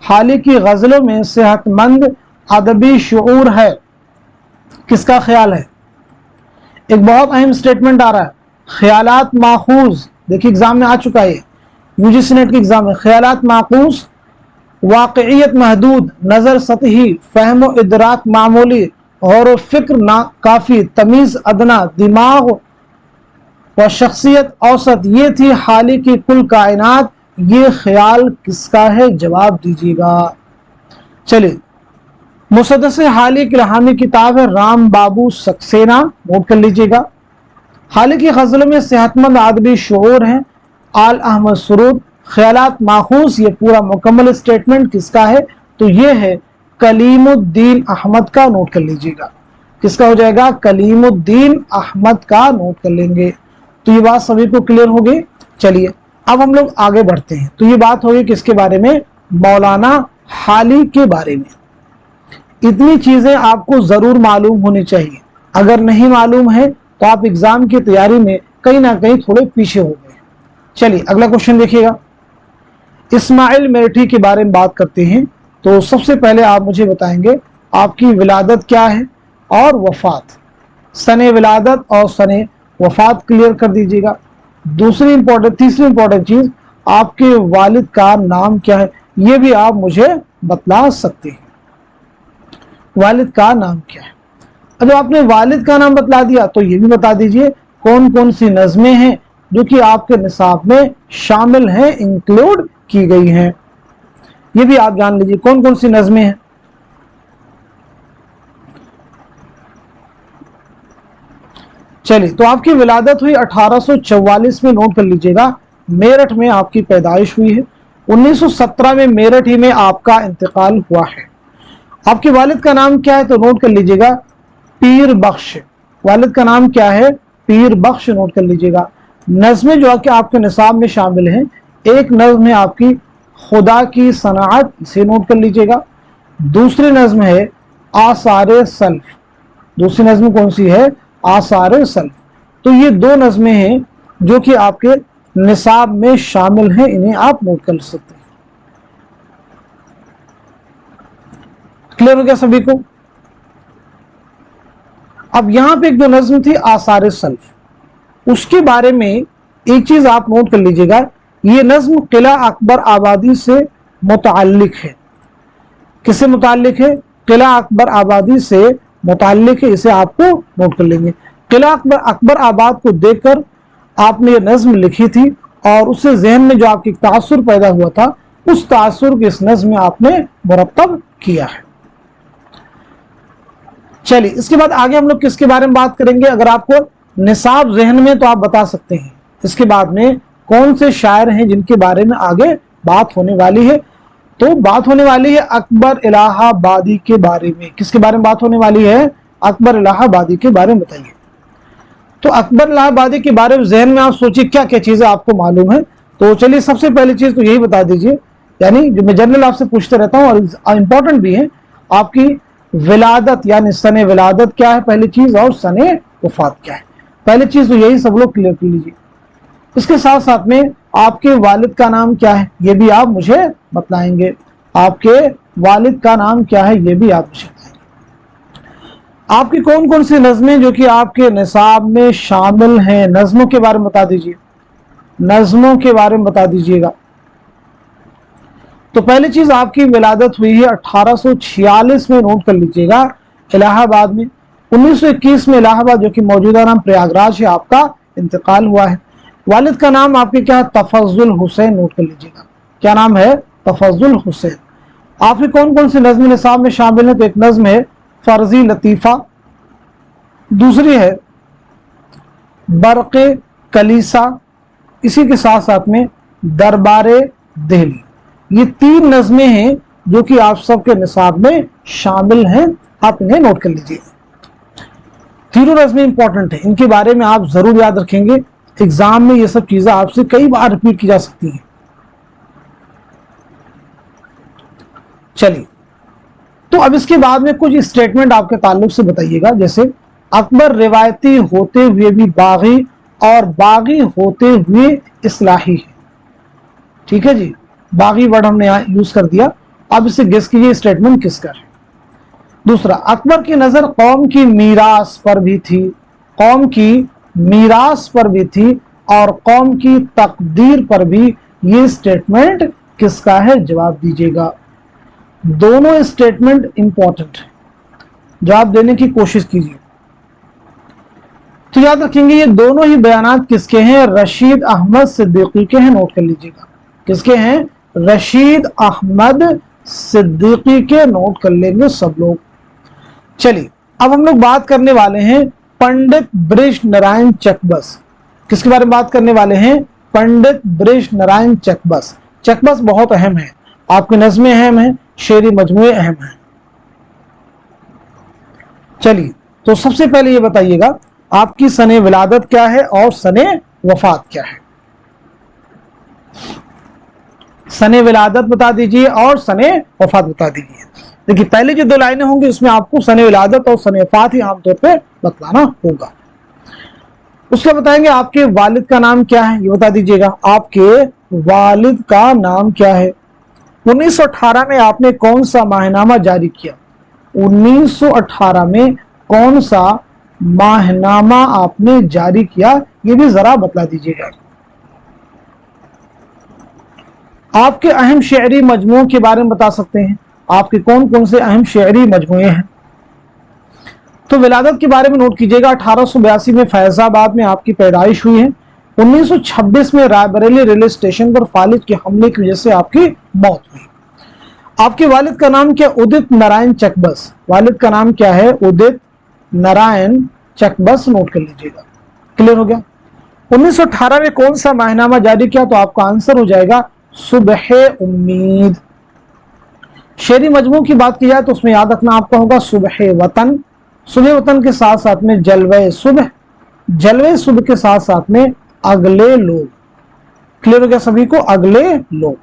हाली की गजलों में सेहतमंद अदबी शऊर है, किसका ख्याल है? एक बहुत अहम स्टेटमेंट आ रहा है, ख्यालात माखूज। देखिए एग्जाम में आ चुका है, यूजीसी नेट के एग्जाम में। ख्यालात माखूज, वाक़इयत महदूद, नजर सतही, फहम व इदराक मामूली, गौर व फिक्र ना काफी, तमीज अदना, दिमाग व शख्सियत औसत, ये थी हाली की कुल कायनात, ये ख्याल किसका है? जवाब दीजिएगा। चलिए मुसद्दस हाली की इल्हामी किताब है राम बाबू सक्सेना, नोट कर लीजिएगा। हाली की गजलों में सेहतमंद अदबी शऊर है आल अहमद सुरूद। ख्यालात माखूज, ये पूरा मुकम्मल स्टेटमेंट किसका है? तो ये है कलीमुद्दीन अहमद का, नोट कर लीजिएगा। किसका हो जाएगा? कलीमुद्दीन अहमद का, नोट कर लेंगे। तो ये बात सभी को क्लियर हो गई। चलिए अब हम लोग आगे बढ़ते हैं। तो ये बात होगी किसके बारे में? मौलाना हाली के बारे में। इतनी चीजें आपको जरूर मालूम होनी चाहिए, अगर नहीं मालूम है तो आप एग्जाम की तैयारी में कहीं ना कहीं थोड़े पीछे हो गए। चलिए अगला क्वेश्चन देखिएगा। इस्माइल मेरठी के बारे में बात करते हैं। तो सबसे पहले आप मुझे बताएंगे आपकी विलादत क्या है और वफात, सने विलादत और सने वफात क्लियर कर दीजिएगा। तीसरी इंपॉर्टेंट चीज, आपके वालिद का नाम क्या है, ये भी आप मुझे बतला सकते हैं। वालिद का नाम क्या है? जब आपने वालिद का नाम बतला दिया तो ये भी बता दीजिए कौन कौन सी नज़में हैं जो कि आपके निसाब में शामिल हैं, इंक्लूड की गई हैं, ये भी आप जान लीजिए कौन कौन सी नज़में हैं। चलिए तो आपकी विलादत हुई 1844 में, नोट कर लीजिएगा। मेरठ में आपकी पैदाइश हुई है। 1917 में मेरठ ही में आपका इंतकाल हुआ है। आपके वालिद का नाम क्या है? तो नोट कर लीजिएगा पीर बख्श। वालिद का नाम क्या है? पीर बख्श, नोट कर लीजिएगा। नज़में जो कि आपके निसाब में शामिल हैं, एक नज़्म है आपकी खुदा की सनाअत, इसे नोट कर लीजिएगा। दूसरी नज़्म है आसारे सल्फ, दूसरी नज़्म कौन सी है? आसारे सल्फ। तो ये दो नज़में हैं जो कि आपके निसाब में शामिल हैं, इन्हें आप नोट कर सकते हैं। क्लियर हो गया सभी को? अब यहाँ पे एक जो नज्म थी आसार सल्फ, उसके बारे में एक चीज आप नोट कर लीजिएगा, ये नज्म किला अकबर आबादी से मुताल्लिक है। किससे मुताल्लिक है? किला अकबर आबादी से मुताल्लिक है, इसे आपको नोट कर लेंगे। किला अकबर आबाद को देखकर आपने ये नज्म लिखी थी और उससे जहन में जो आपकी तासुर पैदा हुआ था, उस तासुर को इस नज्म में आपने मुरत्तब किया है। चलिए, इसके बाद आगे हम लोग किसके बारे में बात करेंगे? अगर आपको निसाब जहन में तो आप बता सकते हैं। इसके बाद में कौन से शायर हैं जिनके बारे में आगे बात होने वाली है? तो बात होने वाली है अकबर इलाहाबादी के बारे में। किसके बारे में बात होने वाली है? अकबर इलाहाबादी के बारे में बताइए। तो अकबर इलाहाबादी के बारे में जहन में आप सोचिए क्या क्या चीजें आपको मालूम है। तो चलिए, सबसे पहली चीज तो यही बता दीजिए, यानी जो मैं जनरल आपसे पूछते रहता हूँ और इंपॉर्टेंट भी है, आपकी विलादत यानी सने विलादत क्या है पहली चीज, और सने वफात क्या है पहली चीज। तो यही सब लोग क्लियर कर लीजिए। इसके साथ साथ में आपके वालिद का नाम क्या है, ये भी आप मुझे बतलाएंगे। आपके वालिद का नाम क्या है, ये भी आप मुझे बताएंगे। आपकी कौन कौन सी नज़में जो कि आपके निसाब में शामिल हैं, नज़मों के बारे में बता दीजिए। नज़मों के बारे में बता दीजिएगा। तो पहली चीज आपकी विलादत हुई है 1846 में, नोट कर लीजिएगा, इलाहाबाद में। 1921 में इलाहाबाद जो कि मौजूदा नाम प्रयागराज है, आपका इंतकाल हुआ है। वालिद का नाम आपके क्या है? तफज्जुल हुसैन, नोट कर लीजिएगा। क्या नाम है? तफज्जुल हुसैन। आपकी कौन कौन सी नज़्म निसाब में शामिल है? तो एक नज़्म है फर्जी लतीफ़ा, दूसरी है बरक़े कलीसा, इसी के साथ साथ में दरबारे दिल्ली। ये 3 नज़में हैं जो कि आप सबके निसाब में शामिल हैं, आप इन्हें नोट कर लीजिए। तीनों नज़में इंपॉर्टेंट है, इनके बारे में आप जरूर याद रखेंगे। एग्जाम में ये सब चीजें आपसे कई बार रिपीट की जा सकती हैं। चलिए, तो अब इसके बाद में कुछ स्टेटमेंट आपके ताल्लुक से बताइएगा। जैसे अकबर रिवायती होते हुए भी बागी और बागी होते हुए इस्लाही है। ठीक है जी, बागी वर्ड हमने यहां यूज कर दिया। अब इसे गेस कीजिए स्टेटमेंट किसका है। दूसरा, अकबर की नजर कौम की मीरास पर भी थी, कौम की मीरास पर भी थी और कौम की तकदीर पर भी। ये स्टेटमेंट किसका है? जवाब दीजिएगा। दोनों स्टेटमेंट इंपॉर्टेंट है, जवाब देने की कोशिश कीजिए। तो याद रखेंगे ये दोनों ही बयानात किसके हैं? रशीद अहमद सिद्दीकी के हैं, नोट कर लीजिएगा। किसके हैं? रशीद अहमद सिद्दीकी के, नोट कर लेंगे सब लोग। चलिए, अब हम लोग बात करने वाले हैं पंडित ब्रिज नारायण चकबस। किसके बारे में बात करने वाले हैं? पंडित ब्रिज नारायण चकबस। चकबस बहुत अहम है, आपकी नज़में अहम है, शेरी मजमूए अहम है। चलिए, तो सबसे पहले ये बताइएगा आपकी सने विलादत क्या है और सने वफात क्या है। सने विलादत बता दीजिए और सने वफात बता दीजिए। देखिए, पहले जो 2 लाइनें होंगी उसमें आपको सने विलादत और सने वफात ही आमतौर पे बतलाना होगा। उसका बताएंगे आपके वालिद का नाम क्या है, ये बता दीजिएगा। आपके वालिद का नाम क्या है? 1918 में आपने कौन सा माहनामा जारी किया? 1918 में कौन सा माहनामा आपने जारी किया, ये भी जरा बतला दीजिएगा। आपके अहम शेरी मजमूओं के बारे में बता सकते हैं, आपके कौन कौन से अहम शेरी मजमूए हैं। तो विलादत के बारे में नोट कीजिएगा। 1882 में फैजाबाद में आपकी पैदाइश हुई है। 1926 में रायबरेली रेलवे स्टेशन पर फालिज के हमले की वजह से आपकी मौत हुई। आपके वालिद का नाम क्या? उदित नारायण चकबस। वालिद का नाम क्या है? उदित नारायण चकबस, नोट कर लीजिएगा। क्लियर हो गया। 1918 में कौन सा माहनामा जारी किया? तो आपका आंसर हो जाएगा सुबह उम्मीद। शेरी मजमू की बात की जाए तो उसमें याद रखना आपका होगा सुबह वतन। सुबह वतन के साथ साथ में जलवे सुबह, जलवे सुबह के साथ साथ में अगले लोग। क्लियर हो गया सभी को? अगले लोग।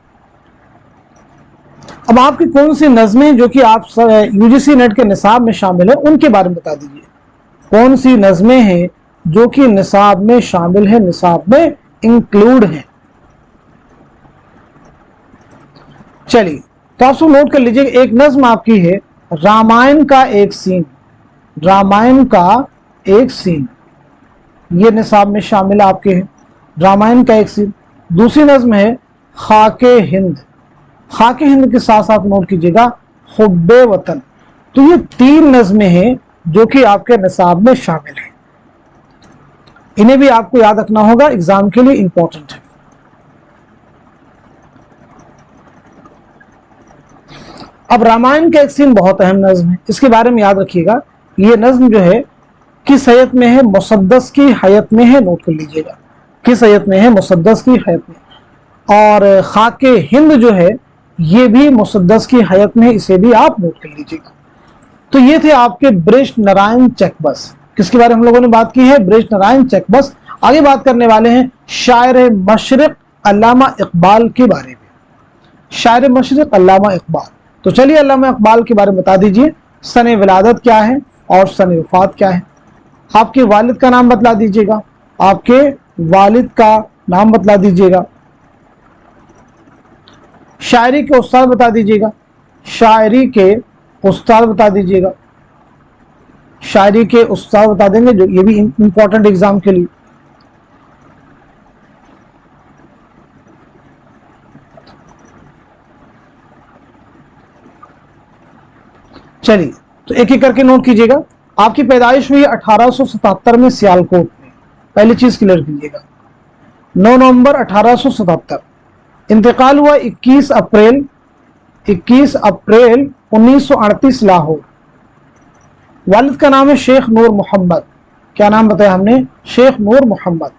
अब आपकी कौन सी नज़में जो कि आप यूजीसी नेट के निसाब में शामिल है, उनके बारे में बता दीजिए। कौन सी नज़में हैं जो कि निसाब में शामिल है, निसाब में इंक्लूड है। चलिए, तो आप सब नोट कर लीजिए। एक नज्म आपकी है रामायण का एक सीन। रामायण का एक सीन, ये निसाब में शामिल आपके है। रामायण का एक सीन। दूसरी नज्म है खाके हिंद। खाके हिंद के साथ साथ नोट कीजिएगा हुब्बे वतन। तो ये 3 नज्में हैं जो कि आपके निसाब में शामिल हैं। इन्हें भी आपको याद रखना होगा, एग्जाम के लिए इंपॉर्टेंट है। अब रामायण का एक सीन बहुत अहम नज्म है, इसके बारे में याद रखिएगा। ये नज्म जो है किस हैयत में है? मुसद्दस की हैयत में है, नोट कर लीजिएगा। किस हैयत में है? मुसद्दस की हैयत में। और खाके हिंद जो है ये भी मुसद्दस की हैयत में है, इसे भी आप नोट कर लीजिएगा। तो ये थे आपके बृज नारायण चकबस। किसके बारे में हम लोगों ने बात की है? बृज नारायण चकबस। आगे बात करने वाले हैं शायर मशरिक अल्लामा इकबाल के बारे में। शायर मशरिक अल्लामा इकबाल। तो चलिए अल्लामा इकबाल के बारे में बता दीजिए। सने विलादत क्या है और सने वफात क्या है? आपके वालिद का नाम बतला दीजिएगा। आपके वालिद का नाम बतला दीजिएगा। शायरी के उस्ताद बता दीजिएगा। शायरी के उस्ताद बता दीजिएगा। शायरी के उस्ताद बता देंगे, जो ये भी इंपॉर्टेंट एग्जाम के लिए। चलिए तो एक एक करके नोट कीजिएगा। आपकी पैदाइश हुई 1877 में सियालकोट में। पहली चीज क्लियर कीजिएगा, 9 नवंबर 1877। इंतकाल हुआ 21 अप्रैल 1938 लाहौर। वालिद का नाम है शेख नूर मोहम्मद। क्या नाम बताया हमने? शेख नूर मोहम्मद।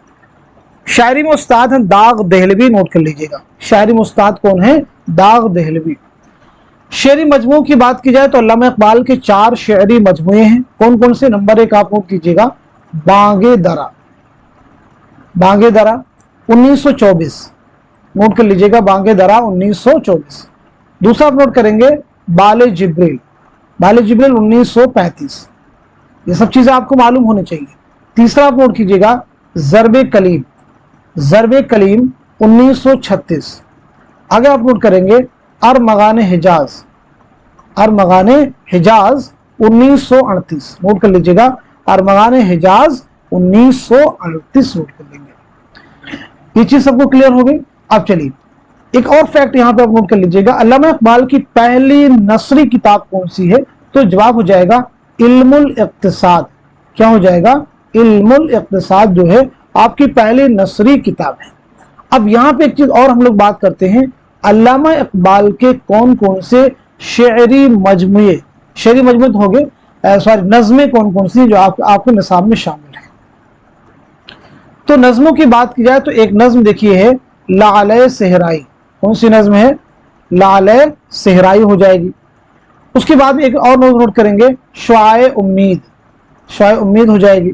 शायरी में उस्ताद हैं दाग देहलवी, नोट कर लीजिएगा। शायरी में उस्ताद कौन है? दाग देहलवी। शेरी मजमू की बात की जाए तो अल्लामा इकबाल के 4 शेरी मजमुए हैं। कौन कौन से? नंबर 1 आप नोट कीजिएगा, बांगे दरा। बांगे दरा 1924, नोट कर लीजिएगा, बांगे दरा 1924। दूसरा आप नोट करेंगे बाले जिब्रील। बाले जिब्रील 1935। ये सब चीजें आपको मालूम होनी चाहिए। तीसरा आप नोट कीजिएगा ज़र्बे कलीम। ज़र्बे कलीम 1936। आगे आप नोट करेंगे अरमगाने हिजाज। अरमगाने हिजाज 1938, नोट कर लीजिएगा। अरमगाने हिजाज 1938 नोट कर लेंगे। ये चीज सबको क्लियर हो गई। अब चलिए एक और फैक्ट यहां पे आप नोट कर लीजिएगा। अल्लामा इकबाल की पहली नसरी किताब कौन सी है? तो जवाब हो जाएगा इल्मुल इक्तिसाद। क्या हो जाएगा? इल्मुल इक्तिसाद जो है आपकी पहली नसरी किताब है। अब यहां पे एक चीज और हम लोग बात करते हैं, अल्लामा इकबाल के कौन कौन से शेरी मजमुए, शेरी मजमुए हो गए, सॉरी नज़में कौन कौन सी जो आपके निसाब में शामिल है। तो नज़मों की बात की जाए तो एक नज़म देखिए है लाले सहराई। कौन सी नज़म है? लाले सहराई हो जाएगी। उसके बाद में एक और नोट करेंगे शुआए उम्मीद। शुआए उम्मीद हो जाएगी।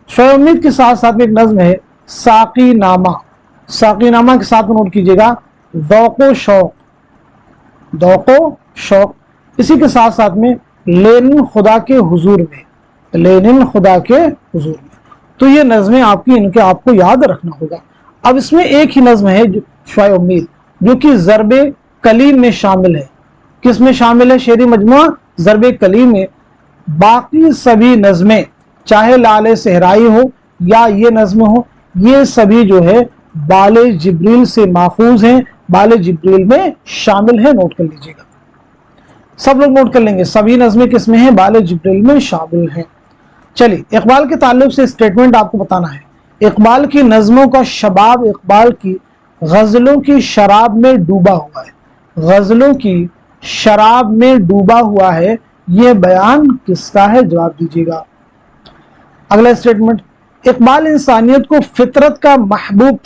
शुआए उम्मीद के साथ साथ में एक नज़म है साकी नामा। साकी नामा के साथ नोट कीजिएगा ज़ौक़ो शौक़। ज़ौक़ो शौक़। इसी के साथ साथ में लेनिन खुदा के हुजूर में। लेनिन खुदा के हुजूर में। तो ये नज़में आपकी, इनके आपको याद रखना होगा। अब इसमें एक ही नज़म है शुआए उम्मीद जो कि ज़र्बे कलीम में शामिल है। किस में शामिल है? शेरी मजमुआ ज़र्बे कलीम में। बाकी सभी नज़में चाहे लाले सहराई हो या ये नज़में हो, ये सभी जो है बाले जिब्रील से माखूज हैं, बाले जिब्रील में शामिल है। नोट कर लीजिएगा, सब लोग नोट कर लेंगे। सभी नज़में किसमें हैं? बाले जिब्रील में शामिल हैं। चलिए इकबाल के ताल्लुक से स्टेटमेंट आपको बताना है। इकबाल की नज़मों का शबाब इकबाल की गज़लों की शराब में डूबा हुआ है। गज़लों की शराब में डूबा हुआ है, यह बयान किसका है? जवाब दीजिएगा। अगला स्टेटमेंट, इकबाल इंसानियत को फितरत का महबूब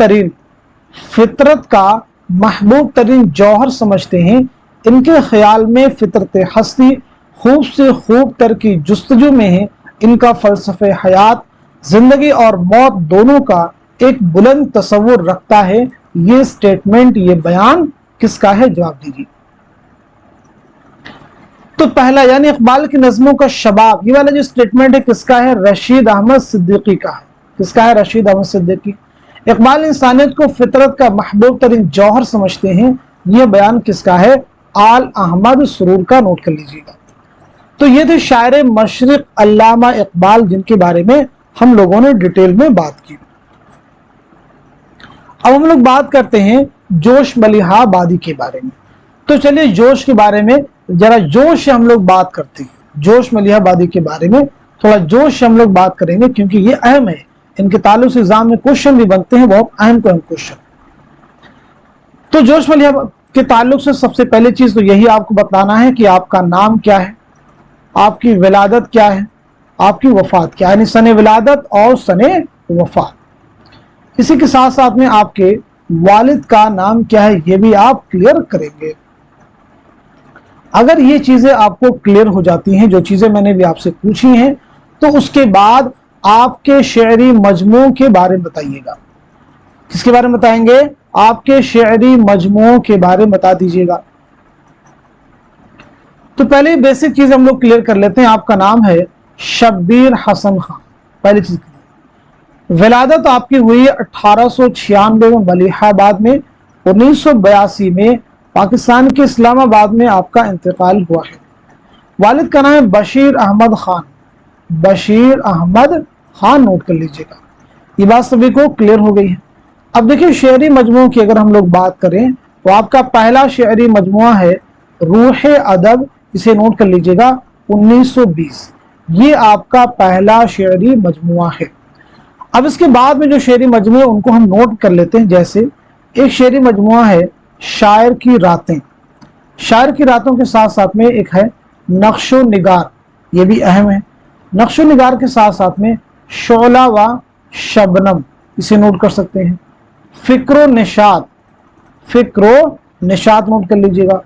तरीन जौहर समझते हैं। इनके ख्याल में फितरत हस्ती खूब से खूब तर की जुस्तजू में है। इनका फ़लसफ़े हयात जिंदगी और मौत दोनों का एक बुलंद तस्वुर रखता है। ये स्टेटमेंट, ये बयान किसका है? जवाब दीजिए। तो पहला यानी इकबाल की नज़मों का शबाब, ये वाला जो स्टेटमेंट है किसका है? रशीद अहमद सिद्दीकी का है। किसका है? रशीद अहमद सिद्दीकी। इकबाल इंसानियत को फितरत का महबूब तरीन जौहर समझते हैं, यह बयान किसका है? आल अहमद सुरूर का। नोट कर लीजिएगा। तो ये थे शायर मशरिक अल्लामा इकबाल, जिनके बारे में हम लोगों ने डिटेल में बात की। अब हम लोग बात करते हैं जोश मलिहा आबादी के बारे में। तो चलिए जोश के बारे में जरा जोश से हम लोग बात करते हैं। जोश मलिहा आबादी के बारे में थोड़ा जोश से हम लोग बात करेंगे, क्योंकि ये अहम है, इनके ताल्लुक से एग्जाम में क्वेश्चन भी बनते हैं, बहुत अहम क्वेश्चन। तो जोश मलिहा के ताल्लुक से सबसे पहली चीज तो यही आपको बताना है कि आपका नाम क्या है, आपकी विलादत क्या है, आपकी वफात क्या है, यानी सने विलादत और सने वफात। इसी के साथ साथ में आपके वालिद का नाम क्या है, ये भी आप क्लियर करेंगे। अगर ये चीजें आपको क्लियर हो जाती हैं, जो चीजें मैंने भी आपसे पूछी हैं, तो उसके बाद आपके शेरी मजमू के बारे में बताइएगा। किसके बारे में बताएंगे? आपके शेरी मजमू के बारे में बता दीजिएगा। तो पहले बेसिक चीज हम लोग क्लियर कर लेते हैं। आपका नाम है शब्बीर हसन खान, पहली चीज। विलादत आपकी हुई 1896 में मलिहाबाद में। 1982 में पाकिस्तान के इस्लामाबाद में आपका इंतकाल हुआ है। वालिद का नाम है बशीर अहमद खान। बशीर अहमद खान, नोट कर लीजिएगा। ये बात सभी को क्लियर हो गई है। अब देखिए शेरी मजमू की अगर हम लोग बात करें तो आपका पहला शेरी मजमुआ है रूह अदब, इसे नोट कर लीजिएगा, 1920। ये आपका पहला शेरी मजमुआ है। अब इसके बाद में जो शेरी मजमुए उनको हम नोट कर लेते हैं। जैसे एक शेरी मजमुआ है शायर की रातें। शायर की रातों के साथ साथ में एक है नक्शो निगार, ये भी अहम है। नक्शो निगार के साथ साथ में शोला व शबनम, इसे नोट कर सकते हैं। फिक्रो निशात, फिक्रो निशात नोट कर लीजिएगा।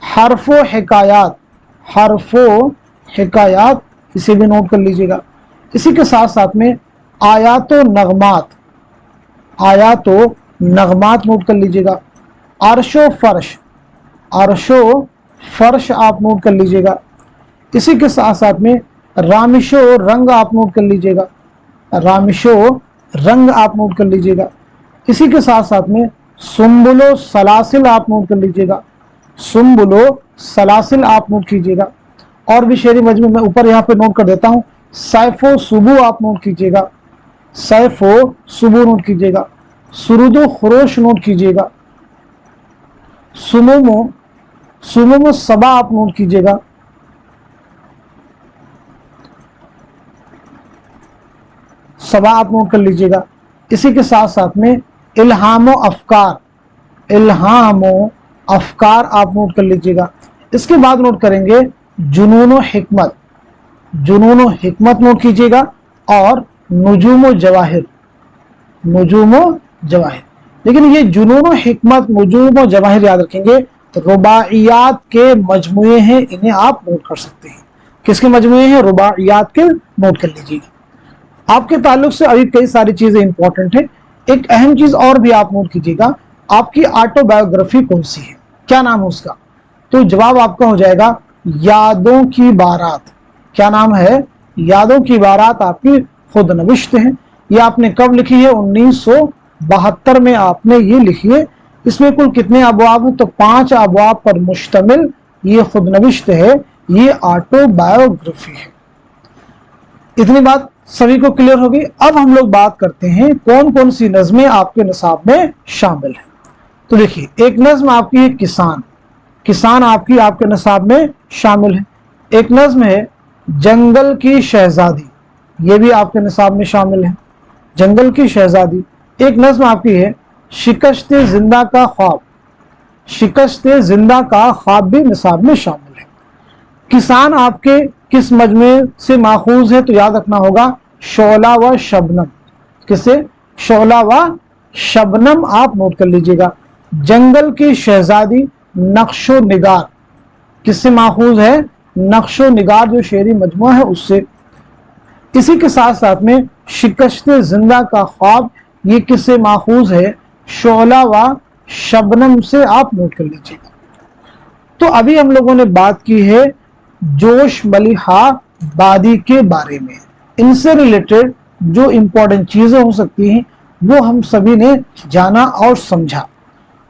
हरफो हिकायात, हरफो हिकायात, इसे भी नोट कर लीजिएगा। इसी के साथ साथ में आयातो नगमात, आयातो नगमात नोट कर लीजिएगा। अर्शो फर्श, अर्शो फर्श आप नोट कर लीजिएगा। इसी के साथ साथ में रामिशो रंग आप नोट कर लीजिएगा। रामिशो रंग आप नोट कर लीजिएगा। इसी के साथ साथ में सुम्बुलो सलासिल आप नोट कर लीजिएगा। सुम्बुलो सलासिल आप नोट कीजिएगा। और भी शेरी मजमू में ऊपर यहाँ पे नोट कर देता हूँ। सैफो सुबू आप नोट कीजिएगा। सैफो सुबू नोट कीजिएगा। सुरुदो खुरोश नोट कीजिएगा। सुमुमो, सुमुमो सबा आप नोट कीजिएगा। सबा आप नोट कर लीजिएगा। इसी के साथ साथ में इल्हामो अफकार, इल्हामो अफकार आप नोट कर लीजिएगा। इसके बाद नोट करेंगे जुनूनो हिकमत, जुनूनो हिकमत नोट कीजिएगा। और नुजूमो जवाहिर, नुजूमो जवाहिर। लेकिन ये जुनूनो हिकमत, नुजूमो जवाहिर याद रखेंगे, तो रुबाइयात के मजमुए हैं, इन्हें आप नोट कर सकते हैं। किसके मजमुए हैं? रुबाइयात के, नोट कर लीजिएगा। आपके ताल्लुक से अभी कई सारी चीजें इंपॉर्टेंट है। एक अहम चीज और भी आप नोट कीजिएगा, आपकी ऑटोबायोग्राफी कौन सी है, क्या नाम है उसका? तो जवाब आपका हो जाएगा यादों की बारात। क्या नाम है? यादों की बारात आपकी खुद नविश्त है। ये आपने कब लिखी है? 1972 में आपने ये लिखी है। इसमें कुल कितने अबवाब हैं? तो 5 अबवाब पर मुश्तमिल ये खुद नविश्त है, ये ऑटोबायोग्राफी है। इतनी बात सभी को क्लियर होगी। अब हम लोग बात करते हैं कौन कौन सी नज़में आपके निसाब में शामिल है। तो देखिए एक नज्म आपकी है किसान, किसान आपकी आपके निसाब में शामिल है। एक नज्म है जंगल की शहजादी, ये भी आपके निसाब में शामिल है, जंगल की शहजादी। एक नज्म आपकी है शिकस्ते जिंदा का ख्वाब, शिकस्ते जिंदा का ख्वाब भी निसाब में शामिल है। किसान आपके किस मजमे से माखूज है? तो याद रखना होगा शोला व शबनम। किसे? शोला व शबनम आप नोट कर लीजिएगा। जंगल की शहजादी नक्शो निगार किससे माखूज है? नक्शो निगार जो शेरी मजमुआ है उससे। इसी के साथ साथ में शिकस्ते जिंदा का ख्वाब, ये किससे माखूज है? शोला व शबनम से आप नोट कर लीजिएगा। तो अभी हम लोगों ने बात की है जोश मलिहा आबादी के बारे में। इनसे रिलेटेड जो इंपॉर्टेंट चीजें हो सकती हैं वो हम सभी ने जाना और समझा।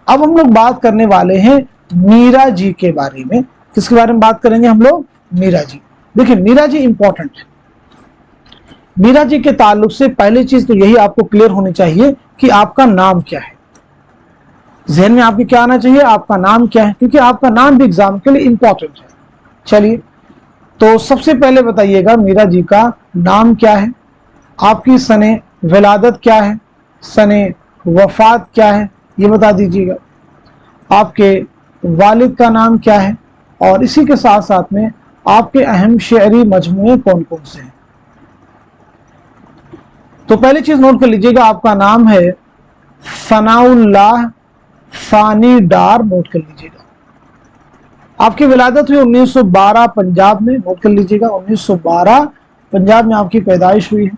अब हम लोग बात करने वाले हैं मीरा जी के बारे में। किसके बारे में बात करेंगे हम लोग? मीरा जी। देखिए मीरा जी इंपॉर्टेंट है। मीरा जी के ताल्लुक से पहली चीज तो यही आपको क्लियर होनी चाहिए कि आपका नाम क्या है। जहन में आपके क्या आना चाहिए, आपका नाम क्या है, क्योंकि आपका नाम भी एग्जाम के लिए इंपॉर्टेंट है। चलिए तो सबसे पहले बताइएगा मीरा जी का नाम क्या है, आपकी सने विलादत क्या है, सने वफात क्या है, ये बता दीजिएगा। आपके वालिद का नाम क्या है, और इसी के साथ साथ में आपके अहम शेरी मजमूए कौन कौन से हैं। तो पहली चीज नोट कर लीजिएगा, आपका नाम है सनाउल्लाह फानी डार, नोट कर लीजिएगा। आपकी विलादत हुई 1912 पंजाब में, नोट कर लीजिएगा 1912 पंजाब में आपकी पैदाइश हुई है।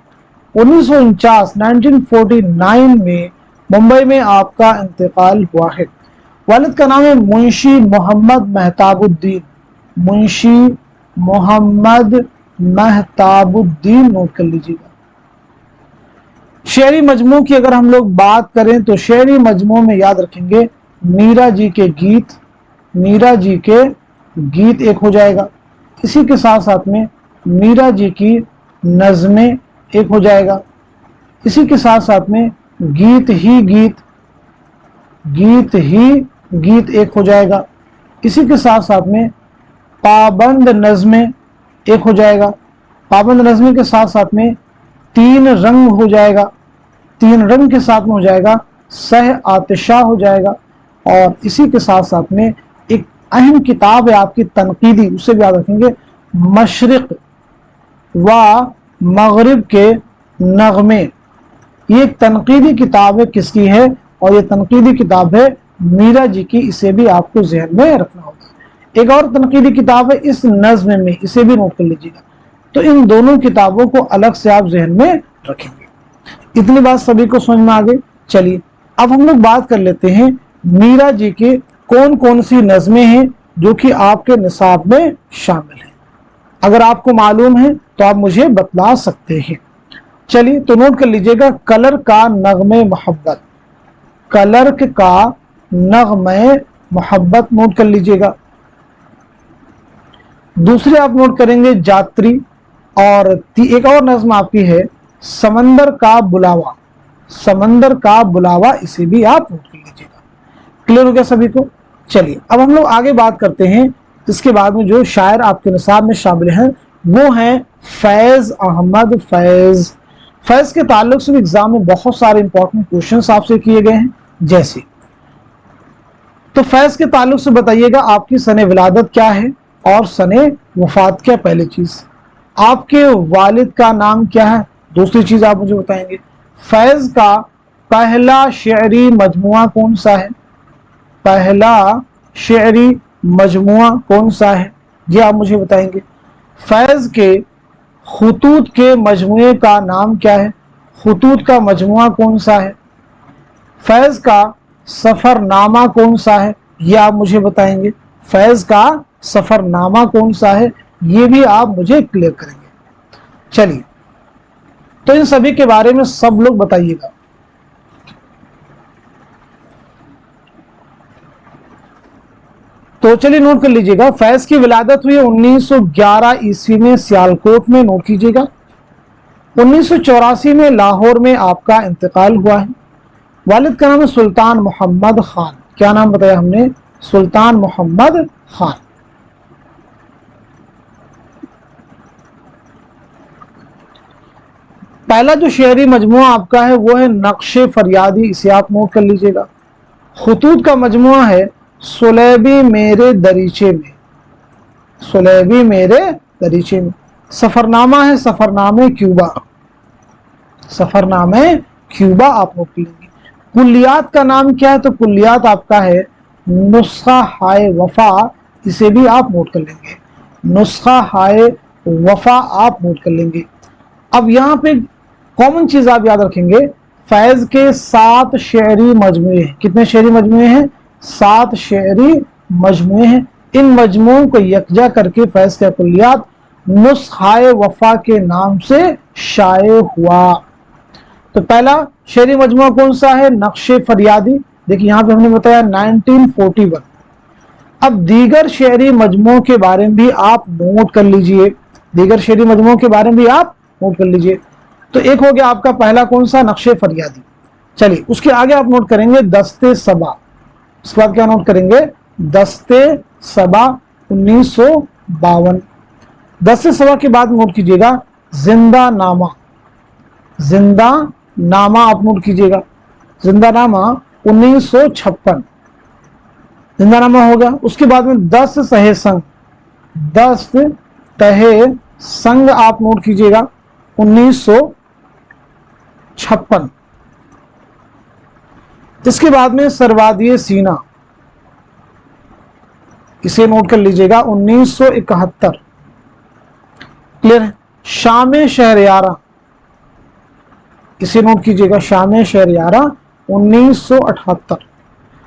1949 में मुंबई में आपका इंतकाल हुआ है। वालिद का नाम है मुंशी मोहम्मद महताबुद्दीन, मुंशी मोहम्मद महताबुद्दीन, नोट कर लीजिएगा। शेरी मजमू की अगर हम लोग बात करें तो शेरी मजमू में याद रखेंगे मीरा जी के गीत, मीरा जी के गीत एक हो जाएगा। इसी के साथ साथ में मीरा जी की नज़में एक हो जाएगा। इसी के साथ साथ में गीत ही गीत, गीत ही गीत एक हो जाएगा। इसी के साथ साथ में पाबंद नज़में एक हो जाएगा। पाबंद नज़में के साथ साथ में तीन रंग हो जाएगा। तीन रंग के साथ में हो जाएगा सह आतिशा हो जाएगा। और इसी के साथ साथ में एक अहम किताब है आपकी तनकीदी, उसे भी याद रखेंगे, मशरिक व मगरिब के नगमे। ये एक तनकीदी किताब है, किसकी है, और ये तनकीदी किताब है मीरा जी की, इसे भी आपको जहन में रखना होगा। एक और तनकीदी किताब है इस नज्म में, इसे भी नोट कर लीजिएगा। तो इन दोनों किताबों को अलग से आप जहन में रखेंगे। इतनी बात सभी को समझ में आ गई। चलिए अब हम लोग बात कर लेते हैं मीरा जी के कौन कौन सी नज़में हैं जो कि आपके निसाब में शामिल हैं। अगर आपको मालूम है तो आप मुझे बतला सकते हैं। चलिए तो नोट कर लीजिएगा, कलर का नगमे मोहब्बत, कलर का नगमे मोहब्बत नोट कर लीजिएगा। दूसरे आप नोट करेंगे जात्री, और एक और नज्म आपकी है समंदर का बुलावा, समंदर का बुलावा, इसे भी आप नोट कर लीजिएगा। क्लियर हो गया सभी को। चलिए अब हम लोग आगे बात करते हैं। इसके बाद में जो शायर आपके निसाब में शामिल हैं वो हैं फैज अहमद फैज। फैज के ताल्लुक से एग्जाम में बहुत सारे इंपॉर्टेंट क्वेश्चंस आपसे किए गए हैं। जैसे तो फैज के ताल्लुक से बताइएगा आपकी सने विलादत क्या है और सने वफात क्या। पहली चीज आपके वालिद का नाम क्या है। दूसरी चीज आप मुझे बताएंगे फैज का पहला शेरी मजमुआ कौन सा है, पहला शेरी मजमुआ कौन सा है, ये आप मुझे बताएंगे। फैज के खुतूत के मजमुए का नाम क्या है, खुतूत का मजमुआ कौन सा है। फैज का सफरनामा कौन सा है, ये आप मुझे बताएंगे। फैज का सफरनामा कौन सा है, ये भी आप मुझे क्लियर करेंगे। चलिए तो इन सभी के बारे में सब लोग बताइएगा। तो चलिए नोट कर लीजिएगा, फैज की विलादत हुई 1911 ईस्वी में सियालकोट में, नोट कीजिएगा। 1984 में लाहौर में आपका इंतकाल हुआ है। वालिद का नाम है सुल्तान मोहम्मद खान। क्या नाम बताया हमने, सुल्तान मोहम्मद खान। पहला जो शेरी मजमुआ आपका है वो है नक्शे फरियादी, इसे आप नोट कर लीजिएगा। खुतूत का मजमुआ है सुलेबी मेरे दरीचे में, सुलेबी मेरे दरीचे में। सफरनामा है सफरनामे क्यूबा, सफरनामे क्यूबा आप नोट कर लेंगे। कुल्लियात का नाम क्या है, तो कुल्लियात आपका है नुस्खा हाय वफा, इसे भी आप नोट कर लेंगे। नुस्खा हाय वफा आप नोट कर लेंगे। अब यहाँ पे कॉमन चीज आप याद रखेंगे, फैज के 7 शेरी मजमुए हैं। कितने शेरी मजमुए हैं, 7 शेरी मजमुए हैं। इन मजमुओं को यकजा करके फैज का कुल्लियात नुस्खाए वफा के नाम से शाये हुआ। तो पहला शेरी मजमुआ कौन सा है, नक्शे फरियादी। देखिए यहाँ पे हमने बताया 1941। अब दीगर शेरी मजमुओं के बारे में भी आप नोट कर लीजिए। दीगर शेरी मजमुओं के बारे में भी आप नोट कर लीजिए। तो एक हो गया आपका पहला कौन सा, नक्शे फरियादी। चलिए उसके आगे आप नोट करेंगे दस्ते सबा। उसके बाद क्या नोट करेंगे, दस्ते सबा 1952। दस्ते सबा के बाद नोट कीजिएगा जिंदा नामा। जिंदा नामा आप नोट कीजिएगा, जिंदा नामा 1956, जिंदा नामा हो गया। उसके बाद में 10 तहे संग, 10 तहे संग आप नोट कीजिएगा 1956। इसके बाद में सरवादिये सीना, इसे नोट कर लीजिएगा 1971। क्लियर है। शाम शहरयारा, इसे नोट कीजिएगा शाम शहरयारा 1978।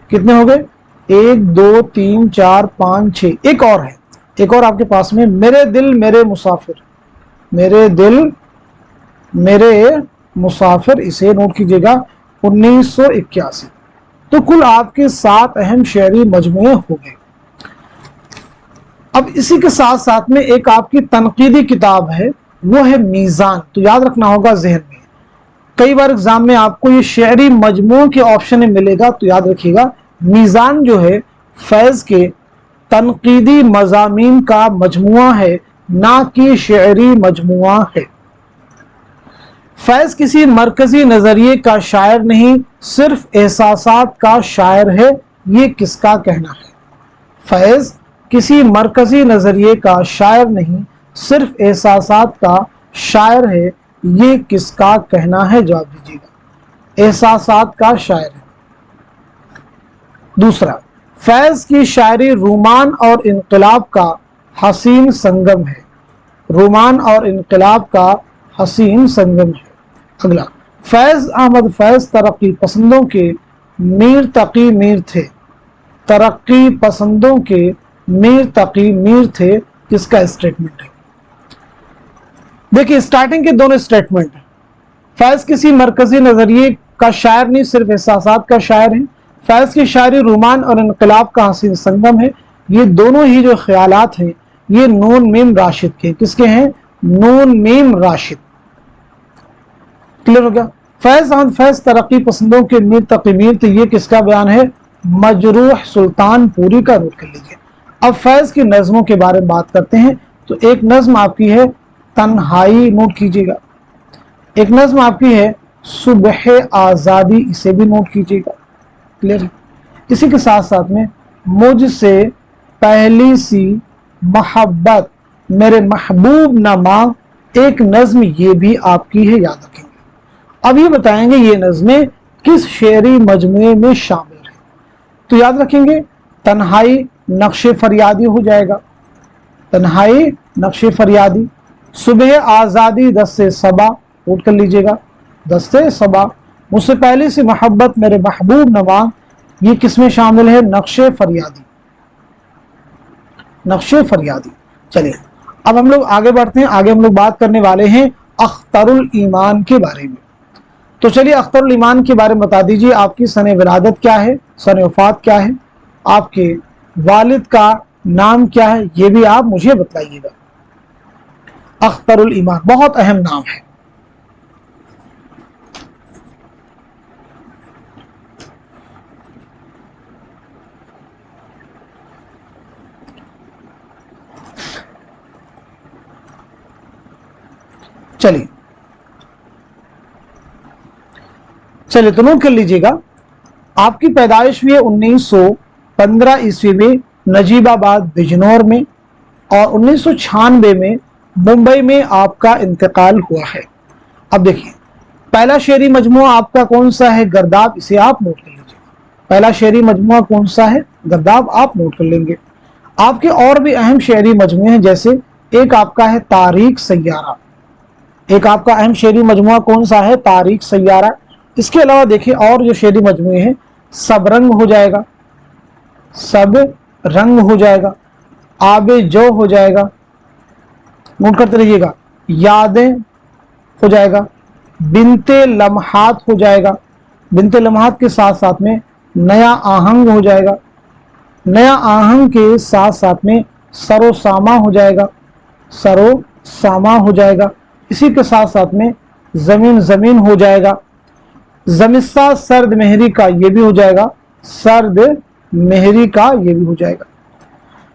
कितने हो गए, 1 2 3 4 5 6। एक और है, एक और आपके पास में, मेरे दिल मेरे मुसाफिर, मेरे दिल मेरे मुसाफिर, इसे नोट कीजिएगा 1981। तो कुल आपके 7 अहम शेरी मजमूए हो गए। अब इसी के साथ साथ में एक आपकी तनकीदी किताब है, वो है मीज़ान। तो याद रखना होगा जहन में, कई बार एग्जाम में आपको ये शेरी मजमूओं के ऑप्शन में मिलेगा, तो याद रखिएगा मीज़ान जो है फैज़ के तनकीदी मज़ामीन का मजमुआ है, ना कि शेरी मजमुआ है। फैज़ किसी मरकजी नजरिए का शायर नहीं, सिर्फ एहसासात का शायर है, ये किसका कहना है। फैज़ किसी मरकजी नजरिए का शायर नहीं, सिर्फ एहसासात का शायर है, ये किसका कहना है, जवाब दीजिएगा। एहसासात का शायर है। दूसरा, फैज़ की शायरी रोमान और इनकलाब का हसीन संगम है, रोमान और इनकलाब का हसीन संगम है। अगला, फैज़ अहमद फैज़ तरक्की पसंदों के मीर तकी मीर थे, तरक्की पसंदों के मीर तकी मीर थे, किसका स्टेटमेंट है। देखिए स्टार्टिंग के दोनों स्टेटमेंट, फैज़ किसी मरकजी नजरिए का शायर नहीं, सिर्फ एहसासात का शायर है। फैज़ की शायरी रोमान और इनकलाब का हसीन संगम है। ये दोनों ही जो ख्यालात हैं ये नून मीम राशिद के, किसके हैं, नून मीम राशिद। क्लियर हो गया। फैज़ अहमद फैज़ तरक्की पसंदों के मीर तकी मीर थे, ये किसका बयान है, मजरूह सुल्तानपुरी का। नोट कर लीजिए। अब फैज़ की नज़मों के बारे में बात करते हैं। तो एक नज़्म आपकी है तन्हाई, नोट कीजिएगा। एक नज़्म आपकी है सुबह आज़ादी, इसे भी नोट कीजिएगा। क्लियर है। इसी के साथ साथ में मुझसे पहली सी मोहब्बत मेरे महबूब न मांग, एक नज़्म ये भी आपकी है, याद रखेंगे। अब ये बताएंगे ये नज़में किस शेरी मजमुए में शामिल है। तो याद रखेंगे तन्हाई नक्शे फरियादी हो जाएगा, तन्हाई नक्शे फरियादी। सुबह आज़ादी दस्ते सबा, नोट कर लीजिएगा, दस्ते सबा। मुझसे पहले से मोहब्बत मेरे महबूब नवां, ये किसमें शामिल है, नक्शे फरियादी, नक्शे फरियादी। चलिए अब हम लोग आगे बढ़ते हैं। आगे हम लोग बात करने वाले हैं अख्तरुल ईमान के बारे में। तो चलिए अख्तरुल ईमान के बारे में बता दीजिए, आपकी सने विलादत क्या है, सने वफात क्या है, आपके वालिद का नाम क्या है, ये भी आप मुझे बताइएगा। अख्तरुल ईमान बहुत अहम नाम है। चलिए चलिए तो नोट कर लीजिएगा। आपकी पैदाइश हुई है 1915 ईस्वी में नजीबाबाद बिजनौर में, और 1996 में मुंबई में आपका इंतकाल हुआ है। अब देखिए पहला शेरी मजमुआ आपका कौन सा है, गर्दाब, इसे आप नोट कर लीजिए। पहला शेरी मजमुआ कौन सा है, गर्दाब, आप नोट कर लेंगे। आपके और भी अहम शेरी मजमुए हैं, जैसे एक आपका है तारीख सैयारा, एक आपका अहम शेरी मजमुआ कौन सा है, तारीख सैयारा। इसके अलावा देखिए और जो शेरी मजमुए हैं, सब रंग हो जाएगा, सब रंग हो जाएगा, आबे जो हो जाएगा, नोट करते रहिएगा, यादें हो जाएगा, बिनते लम्हात हो जाएगा, बिनते लम्हात के साथ साथ में नया आहंग हो जाएगा, नया आहंग के साथ साथ में सरो सामा हो जाएगा, सरो सामा हो जाएगा। इसी के साथ साथ में जमीन जमीन हो जाएगा। जमिस्सा सर्द मेहरी का, ये भी हो जाएगा। सर्द मेहरी का ये भी हो जाएगा।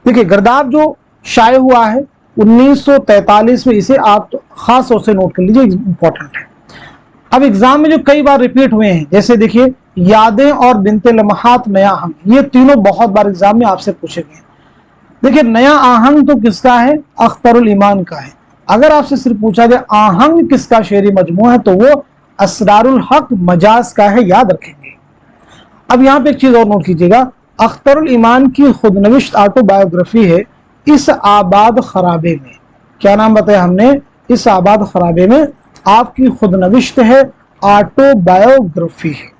देखिए गर्दाब जो शाये हुआ है 1943 में, इसे आप खास तौर से नोट कर लीजिए, इंपॉर्टेंट है। अब एग्जाम में जो कई बार रिपीट हुए हैं, जैसे देखिए यादें और बिनते लम्हात नया आहंग, ये तीनों बहुत बार एग्जाम में आपसे पूछे गए हैं। देखिए नया आहंग तो किसका है? अख्तरुल ईमान का है। अगर आपसे सिर्फ पूछा जाए आहंग किसका शेरी मजमू है, तो वो असरारुल हक मजाज का है, याद रखेंगे। अब यहाँ पे एक चीज और नोट कीजिएगा, अख्तरुल ईमान की खुदनविश्त ऑटोबायोग्राफी है इस आबाद खराबे में। क्या नाम बताया हमने? इस आबाद खराबे में आपकी खुदनविश्त है, ऑटोबायोग्राफी है।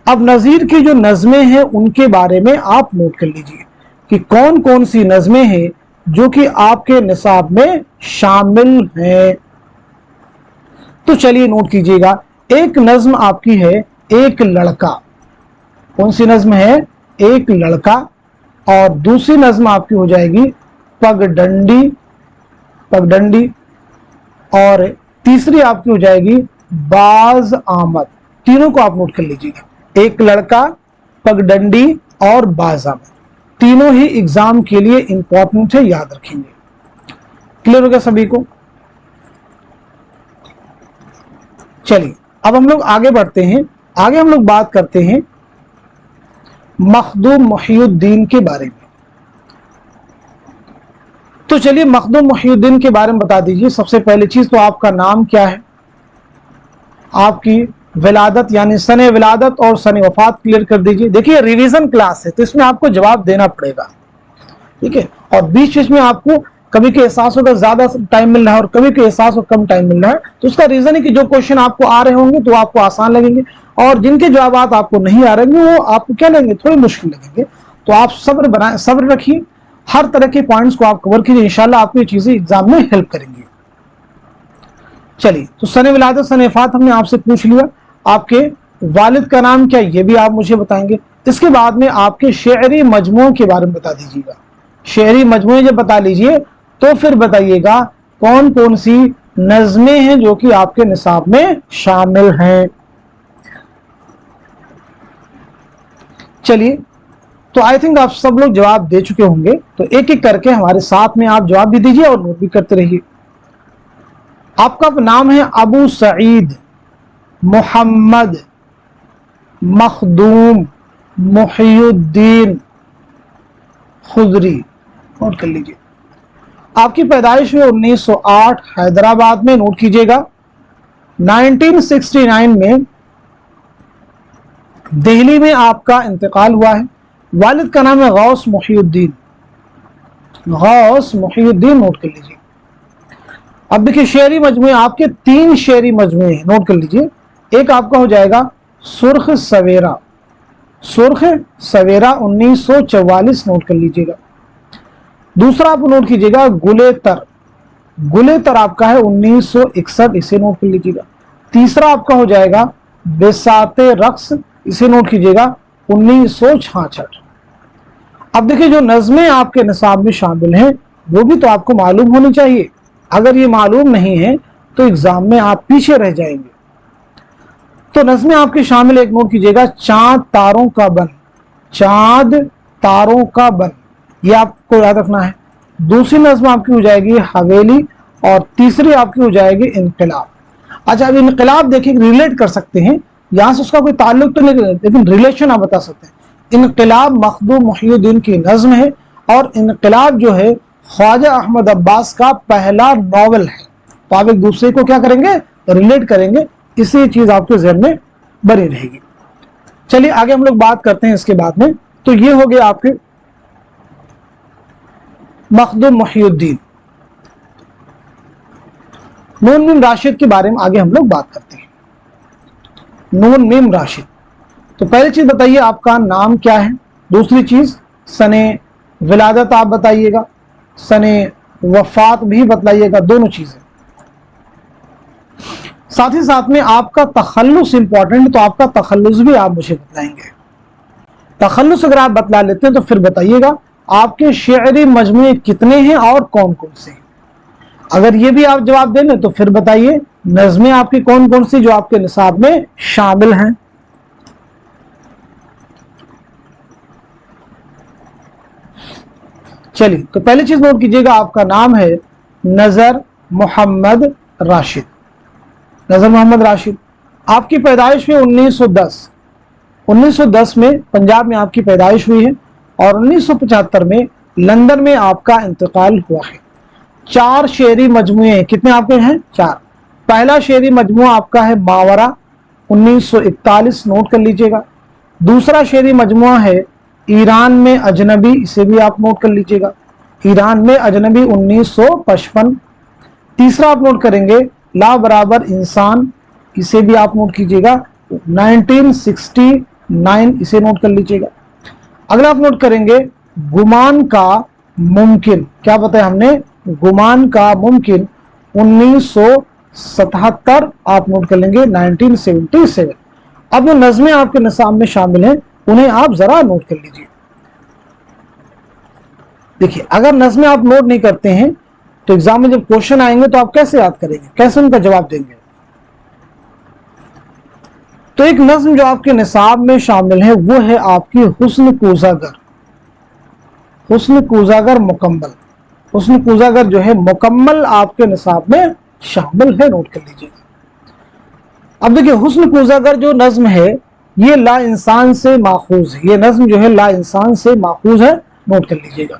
अब नजीर की जो नज़में हैं उनके बारे में आप नोट कर लीजिए कि कौन कौन सी नज़में हैं जो कि आपके निसाब में शामिल हैं। तो चलिए नोट कीजिएगा, एक नज्म आपकी है एक लड़का। कौन सी नज्म है? एक लड़का। और दूसरी नज्म आपकी हो जाएगी पगडंडी, पगडंडी। और तीसरी आपकी हो जाएगी बाज आमद। तीनों को आप नोट कर लीजिएगा, एक लड़का, पगडंडी और बाज आमद, तीनों ही एग्जाम के लिए इंपॉर्टेंट है, याद रखेंगे। क्लियर हो गया सभी को? चलिए अब हम लोग आगे बढ़ते हैं। आगे हम लोग बात करते हैं मखदूम मुहियुद्दीन के बारे में। तो चलिए मखदूम मुहियुद्दीन के बारे में बता दीजिए। सबसे पहली चीज तो आपका नाम क्या है, आपकी विलादत यानी सने विलादत और सने वफात क्लियर कर दीजिए। देखिए रिवीजन क्लास है तो इसमें आपको जवाब देना पड़ेगा, ठीक है। और बीच बीच में आपको कभी के एहसास होगा ज्यादा टाइम मिल रहा है और कभी के एहसास हो कम टाइम मिल रहा है, तो उसका रीजन है कि जो क्वेश्चन आपको आ रहे होंगे तो आपको आसान लगेंगे और जिनके जवाब आपको नहीं आ रहे वो आपको क्या लगेंगे? थोड़े मुश्किल लगेंगे। तो आप सब्र बनाए, सब्र रखिए, हर तरह के पॉइंट्स को आप कवर कीजिए, इंशाल्लाह आपको ये चीजें एग्जाम में हेल्प करेंगी। चलिए तो सने विलादत सने वफात हमने आपसे पूछ लिया। आपके वालिद का नाम क्या, ये भी आप मुझे बताएंगे। इसके बाद में आपके शेरी मजमू के बारे में बता दीजिएगा। शेरी मजमू जब बता लीजिए तो फिर बताइएगा कौन कौन सी नज़में हैं जो कि आपके निसाब में शामिल हैं। चलिए तो आई थिंक आप सब लोग जवाब दे चुके होंगे, तो एक एक करके हमारे साथ में आप जवाब भी दीजिए और नोट भी करते रहिए। आपका नाम है अबू सईद मोहम्मद मखदूम मुहियुद्दीन खुदरी, नोट कर लीजिए। आपकी पैदाइश हुई 1908 हैदराबाद में, नोट कीजिएगा। 1969 में दिल्ली में आपका इंतकाल हुआ है। वालिद का नाम है गौस मुहियुद्दीन, गौस मुहियुद्दीन, नोट कर लीजिए। अब देखिए शेरी मजमूए आपके 3 शेरी मजमूए हैं, नोट कर लीजिए। एक आपका हो जाएगा सुर्ख सवेरा, सुर्ख सवेरा 1944, नोट कर लीजिएगा। दूसरा आप नोट कीजिएगा गुलेतर, गुलेतर आपका है 1961, इसे नोट कर लीजिएगा। तीसरा आपका हो जाएगा बेसाते रक्स, इसे नोट कीजिएगा 1966। अब देखिए जो नज़में आपके निसाब में शामिल हैं वो भी तो आपको मालूम होनी चाहिए। अगर ये मालूम नहीं है तो एग्जाम में आप पीछे रह जाएंगे। तो नज़में आपके शामिल, एक नोट कीजिएगा चांद तारों का बन, चांद तारों का बन, ये आपको याद रखना है। दूसरी नज़्म आपकी हो जाएगी हवेली और तीसरी आपकी हो जाएगी इनकलाब। अच्छा अब इनकलाब देखिए रिलेट कर सकते हैं, यहां से उसका कोई ताल्लुक तो नहीं लेकिन रिलेशन आप बता सकते हैं। इनकलाब मखदूम मुहियुद्दीन की नज़्म है और इनकलाब जो है ख्वाजा अहमद अब्बास का पहला नॉवल है। तो आप एक दूसरे को क्या करेंगे? रिलेट करेंगे, इसी चीज आपके ज़हन में बनी रहेगी। चलिए आगे हम लोग बात करते हैं इसके बाद में। तो ये हो गया आपके मखदूम मुहियुद्दीन। नून मीम राशिद के बारे में आगे हम लोग बात करते हैं। नून मीम राशिद, तो पहली चीज बताइए आपका नाम क्या है। दूसरी चीज सने विलादत आप बताइएगा, सने वफात भी बताइएगा, दोनों चीजें। साथ ही साथ में आपका तखल्लुस इंपॉर्टेंट, तो आपका तखल्लुस भी आप मुझे बताएंगे। तखल्लुस अगर आप बतला लेते हैं तो फिर बताइएगा आपके शेरी मजमूए कितने हैं और कौन कौन से हैं। अगर ये भी आप जवाब देंगे तो फिर बताइए नज़्में आपकी कौन कौन सी जो आपके निसाब में शामिल हैं। चलिए, तो पहली चीज नोट कीजिएगा, आपका नाम है नजर मोहम्मद राशिद। नजर मोहम्मद राशिद, आपकी पैदाइश में 1910 में पंजाब में आपकी पैदाइश हुई है और 1975 में लंदन में आपका इंतकाल हुआ है। 4 शेरी मजमुए कितने आपके हैं? 4। पहला शेरी मजमुआ आपका है मावरा 1941, नोट कर लीजिएगा। दूसरा शेरी मजमुआ है ईरान में अजनबी, इसे भी आप नोट कर लीजिएगा, ईरान में अजनबी 1955। तीसरा आप नोट करेंगे ला बराबर इंसान, इसे भी आप नोट कीजिएगा 1969, इसे नोट कर लीजिएगा। अगला आप नोट करेंगे गुमान का मुमकिन, क्या बताया हमने? गुमान का मुमकिन 1977, आप नोट कर लेंगे 1977। अब जो नज़में आपके निसाब में शामिल हैं उन्हें आप जरा नोट कर लीजिए। देखिए, अगर नज़में आप नोट नहीं करते हैं तो एग्जाम में जब क्वेश्चन आएंगे तो आप कैसे याद करेंगे, कैसे उनका जवाब देंगे? तो एक नज़्म जो आपके निसाब में शामिल है वो है आपकी हुस्न कूज़ागर। हुस्न कूज़ागर मुकम्मल, हुस्न कूज़ागर जो है मुकम्मल आपके निसाब में शामिल है, नोट कर लीजिएगा। अब देखिए, हुस्न कूज़ागर जो नज़्म है ये ला इंसान से माखूज है, ये नज़्म जो है ला इंसान से माखूज है, नोट कर लीजिएगा।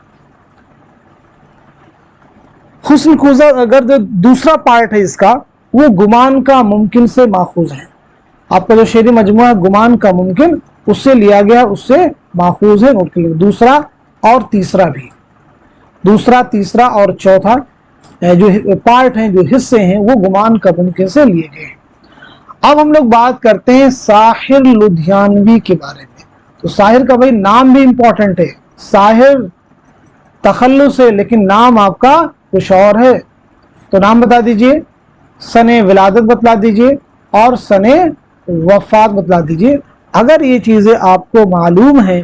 हुस्न कूज़ागर जो दूसरा पार्ट है इसका वो गुमान का मुमकिन से माखूज है। आपका जो शेरी मजमुआ है गुमान का मुमकिन, उससे लिया गया, उससे माखूज है, नोट कर लीजिएगा। दूसरा और तीसरा भी, दूसरा, तीसरा और चौथा जो पार्ट हैं, जो हिस्से हैं, वो गुमान का मुमकिन से लिए गए हैं। अब हम लोग बात करते हैं साहिर लुधियानवी के बारे में। तो साहिर का भाई नाम भी इंपॉर्टेंट है, साहिर तखल्लुस है लेकिन नाम आपका कुछ और है। तो नाम बता दीजिए, सने विलादत बतला दीजिए और सने वफात बतला दीजिए। अगर ये चीजें आपको मालूम है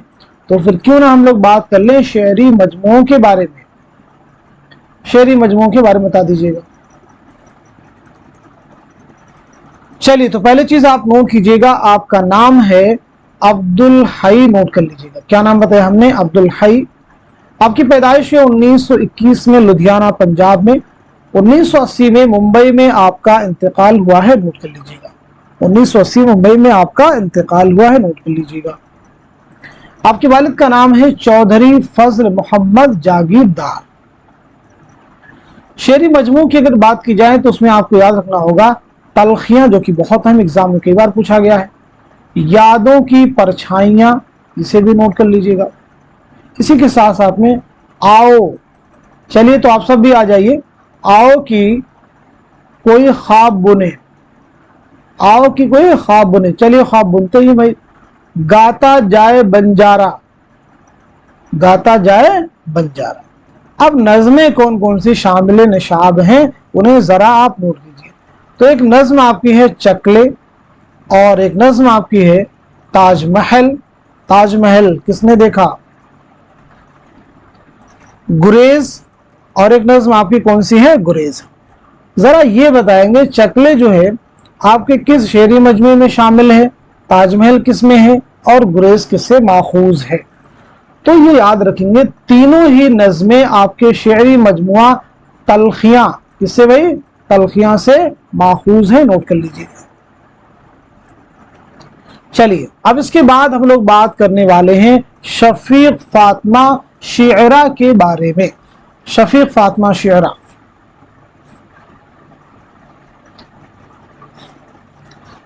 तो फिर क्यों ना हम लोग बात कर लें शेरी मजमुओं के बारे में। शेरी मजमुओं के बारे में बता दीजिएगा। चलिए, तो पहले चीज आप नोट कीजिएगा, आपका नाम है अब्दुल हई, नोट कर लीजिएगा। क्या नाम बताया हमने? अब्दुल हई। आपकी पैदाइश है 1921 में लुधियाना पंजाब में। 1980 में मुंबई में आपका इंतकाल हुआ है, नोट कर लीजिएगा। 1980 मुंबई में आपका इंतकाल हुआ है, नोट कर लीजिएगा। आपके वालिद का नाम है चौधरी फजल मोहम्मद जागीरदार। शेरी मजमू की अगर बात की जाए तो उसमें आपको याद रखना होगा तलखियां, जो कि बहुत अहम एग्जाम में कई बार पूछा गया है। यादों की परछाइयां, इसे भी नोट कर लीजिएगा। इसी के साथ साथ में आओ, चलिए तो आप सब भी आ जाइए। आओ की कोई ख्वाब बुने, आओ की कोई ख्वाब बुने, चलिए ख्वाब बुनते ही भाई। गाता जाए बंजारा, गाता जाए बंजारा। अब नज़में कौन कौन सी शामिल निशाब हैं उन्हें जरा आप नोट कीजिए। तो एक नज़्म आपकी है चकले और एक नज़्म आपकी है ताजमहल। ताजमहल किसने देखा? गुरेज। और एक नज़्म आपकी कौन सी है? गुरेज। जरा ये बताएंगे चकले जो है आपके किस शेरी मजमू में शामिल है, ताजमहल किस में है और गुरेज किससे माखूज है? तो ये याद रखेंगे, तीनों ही नज़में आपके शेरी मजमुआ तलखियां, किससे भाई? तलखियां से माखूज है, नोट कर लीजिए। चलिए, अब इसके बाद हम लोग बात करने वाले हैं शफीक फातिमा शियरा के बारे में। शफीक फातिमा शियरा,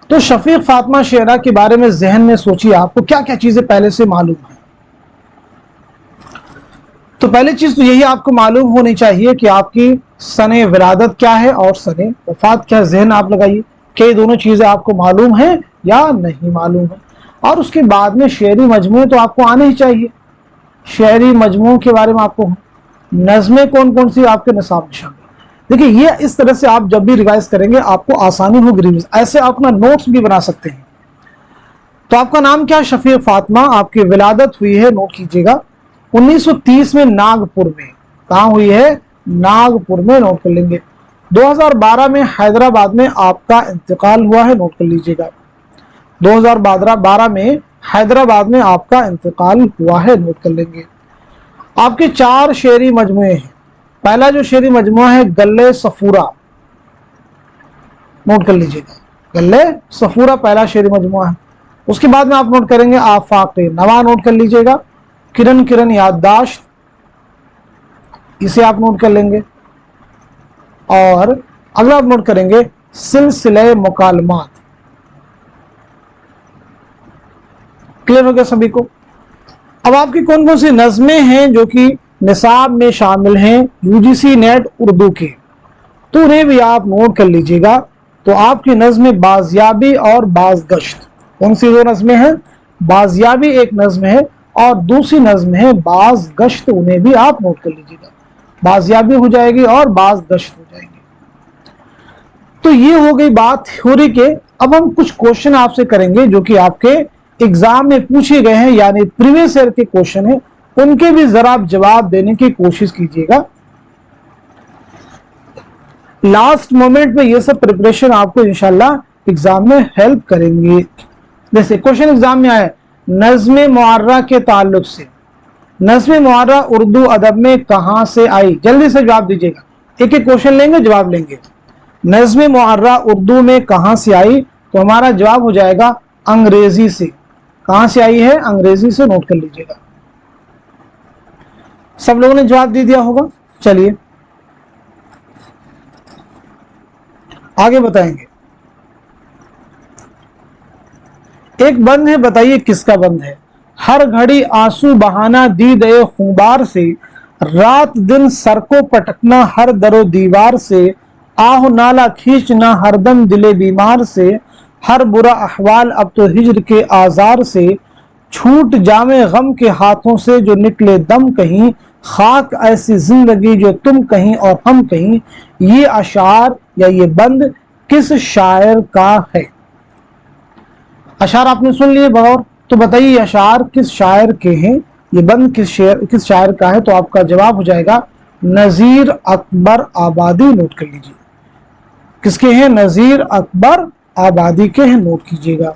तो शफीक फातिमा शियरा के बारे में जहन में सोचिए आपको क्या क्या चीजें पहले से मालूम है। तो पहली चीज तो यही आपको मालूम होनी चाहिए कि आपकी सने विलादत क्या है और सने वफात क्या है। जहन आप लगाइए कि ये दोनों चीजें आपको मालूम है या नहीं मालूम है। और उसके बाद में शेरी मजमू तो आपको आने ही चाहिए। शेरी मजमू के बारे में आपको नज़में कौन कौन सी आपके निसाब में शामिल। देखिए, ये इस तरह से आप जब भी रिवाइज करेंगे आपको आसानी होगी रिवीज। ऐसे आप अपना नोट्स भी बना सकते हैं। तो आपका नाम क्या है? शफीक फातिमा। आपकी विलादत हुई है, नोट कीजिएगा 1930 में नागपुर में। कहाँ हुई है? नागपुर में, नोट कर लेंगे। 2012 में हैदराबाद में आपका इंतकाल हुआ है, नोट कर लीजिएगा। 2012 में हैदराबाद में आपका इंतकाल हुआ है, नोट कर लेंगे। आपके 4 शेरी मजमुए हैं। पहला जो शेरी मजमुआ है गल्ले सफूरा, नोट कर लीजिएगा, गल्ले सफूरा पहला शेरी मजमुआ है। उसके बाद में आप नोट करेंगे आफाक नवा, नोट कर लीजिएगा। किरण किरण याददाश्त, इसे आप नोट कर लेंगे। और अगला आप नोट करेंगे सिलसिले मुकालमात। क्लियर हो गया सभी को? अब आपकी कौन कौन सी नज़में हैं जो कि निसाब में शामिल हैं यूजीसी नेट उर्दू के, तो उन्हें भी आप नोट कर लीजिएगा। तो आपकी नज़में बाजियाबी और बाज़गश्त, कौन सी दो नज़में हैं? बाजियाबी एक नज़म है और दूसरी नज़म है बाज़गश्त, उन्हें भी आप नोट कर लीजिएगा। बाजियाबी हो जाएगी और बाज़गश्त हो जाएगी। तो ये हो गई बात थ्योरी के। अब हम कुछ क्वेश्चन आपसे करेंगे जो कि आपके एग्जाम में पूछे गए हैं, यानी प्रीवियस ईयर के क्वेश्चन है, उनके भी जरा आप जवाब देने की कोशिश कीजिएगा। लास्ट मोमेंट में ये सब प्रिपरेशन आपको इंशाल्लाह एग्जाम में हेल्प करेंगे। जैसे क्वेश्चन एग्जाम में आया नज़्म मुअर्रा के ताल्लुक से, नज़्म मुअर्रा उर्दू अदब में कहां से आई? जल्दी से जवाब दीजिएगा, एक एक क्वेश्चन लेंगे, जवाब लेंगे। नज़्म मुअर्रा उर्दू में कहां से आई? तो हमारा जवाब हो जाएगा अंग्रेजी से। कहां से आई है? अंग्रेजी से, नोट कर लीजिएगा। सब लोगों ने जवाब दे दिया होगा। चलिए आगे बताएंगे। एक बंद है, बताइए किसका बंद है? हर घड़ी आंसू बहाना दीद ए खुबार से, रात दिन सर को पटकना हर दरो दीवार से, आह नाला खींचना हरदम दिले बीमार से, हर बुरा अहवाल अब तो हिज्र के आजार से, छूट जामे गम के हाथों से जो निकले दम कहीं, खाक ऐसी जिंदगी जो तुम कहीं और हम कहीं। ये अशार या ये बंद किस शायर का है? अशार आपने सुन लिए बगौर, तो बताइए ये अशार किस शायर के हैं? ये बंद किस शायर का है? तो आपका जवाब हो जाएगा नज़ीर अकबर आबादी, नोट कर लीजिए। किसके हैं? नज़ीर अकबर आबादी के हैं, नोट कीजिएगा।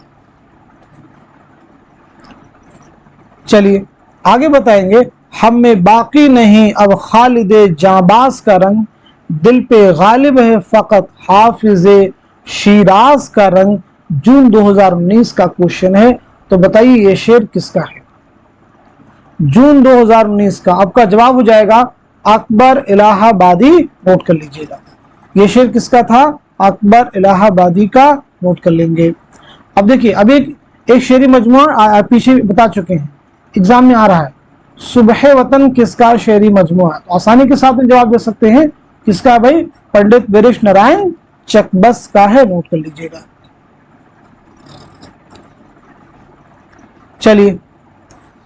चलिए आगे बताएंगे। हम में बाकी नहीं अब खालिदे जाबाज का रंग, दिल पे गालिब है फकत हाफिजे शिराज का रंग। जून 2019 का क्वेश्चन है, तो बताइए ये शेर किसका है? जून 2019 का। आपका जवाब हो जाएगा अकबर इलाहाबादी, नोट कर लीजिएगा। ये शेर किसका था? अकबर इलाहाबादी का, नोट कर लेंगे। अब देखिए अभी एक शेरी मजमुआ पीछे बता चुके हैं, एग्जाम में आ रहा है। सुबह वतन किसका शेरी मजमुआ? तो आसानी के साथ में जवाब दे सकते हैं। किसका भाई? पंडित वीरेश नारायण चकबस का है, नोट कर लीजिएगा। चलिए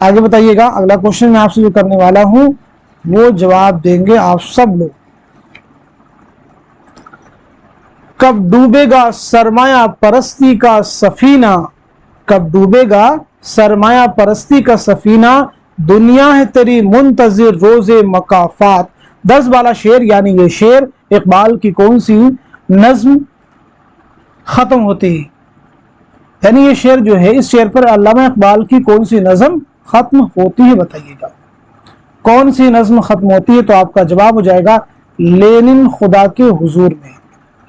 आगे बताइएगा। अगला क्वेश्चन मैं आपसे जो करने वाला हूं वो जवाब देंगे आप सब लोग। कब डूबेगा सरमाया परस्ती का सफीना, कब डूबेगा सरमाया परस्ती का सफीना, दुनिया है तेरी मुंतजिर रोजे मकाफात। 10 वाला शेर, यानी ये शेर इकबाल की कौन सी नज्म खत्म होती है? यानी ये शेर जो है, इस शेर पर अल्लामा इकबाल की कौन सी नज्म खत्म होती है? बताइएगा कौन सी नज्म खत्म होती है? तो आपका जवाब हो जाएगा लेनिन खुदा के हुजूर में।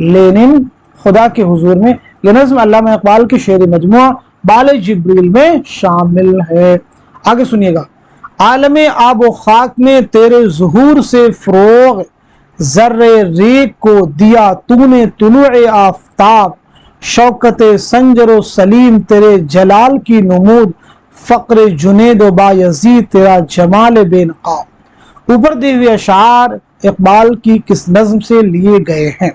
लेनिन खुदा के हुजूर में यह नज्म अल्लामा इकबाल की शेर मजमुआ बाले जिब्रील में शामिल है। आगे सुनिएगा। आलमे आबो खाक में तेरे ज़ुहूर से फ़रोग़, ज़र्रे रेग को दिया तूने तुलूए आफ़ताब, शौकत संजरो सलीम तेरे जलाल की नमूद, फ़क्र जुनेद बायज़ीद तेरा जमाल बेनकाब। ऊपर दिए हुए अशार इकबाल की किस नज्म से लिए गए हैं?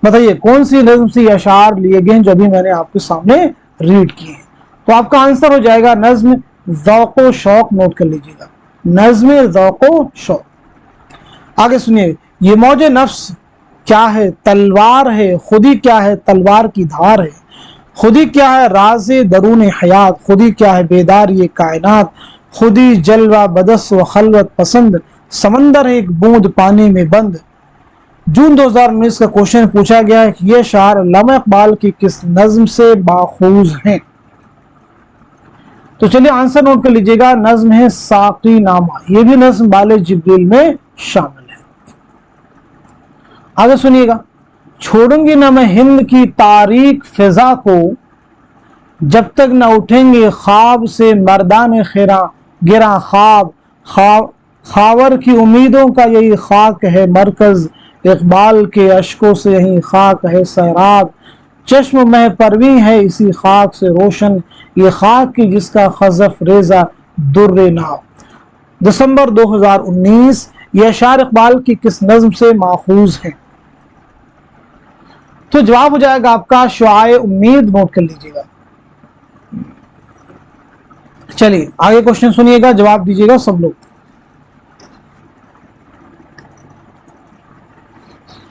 बताइए कौन सी नज्म से ये अशार लिए गए हैं जो अभी मैंने आपके सामने रीड किए हैं? तो आपका आंसर हो जाएगा नज्म ज़ौक़ो शौक़, नोट कर लीजिएगा। नज्म ज़ौक़ो शौक़। आगे सुनिए। ये मौजे नफ्स क्या है? तलवार है। खुदी क्या है? तलवार की धार है। खुदी क्या है? राज़े दरून हयात। खुदी क्या है? बेदार ये कायनात। खुदी जलवा बदस व खलवत पसंद, समंदर है एक बूंद पानी में बंद। जून 2019 का क्वेश्चन पूछा गया है कि ये शार अल्लामा इकबाल की किस नज्म से माखूज हैं। तो चलिए आंसर नोट कर लीजिएगा, नज्म है साकी नामा, ये भी नज्म बाले जिब्रील में शामिल है। आगे सुनिएगा, छोड़ूंगी ना मैं हिंद की तारीक फिजा को, जब तक न उठेंगे ख्वाब से मर्दान खिरा गिरा ख्वाब, खावर की उम्मीदों का यही खाक है मरकज, इकबाल के अश्कों से यही खाक है सैराब, चश्म में परवी है इसी खाक से रोशन, ये खाक की जिसका खजफ रेजा दुर्रे नाव। दिसंबर 2019 ये अशार इकबाल की किस नज्म से माखूज है। तो जवाब हो जाएगा आपका शुआए उम्मीद, नोट कर लीजिएगा। चलिए आगे क्वेश्चन सुनिएगा, जवाब दीजिएगा सब लोग।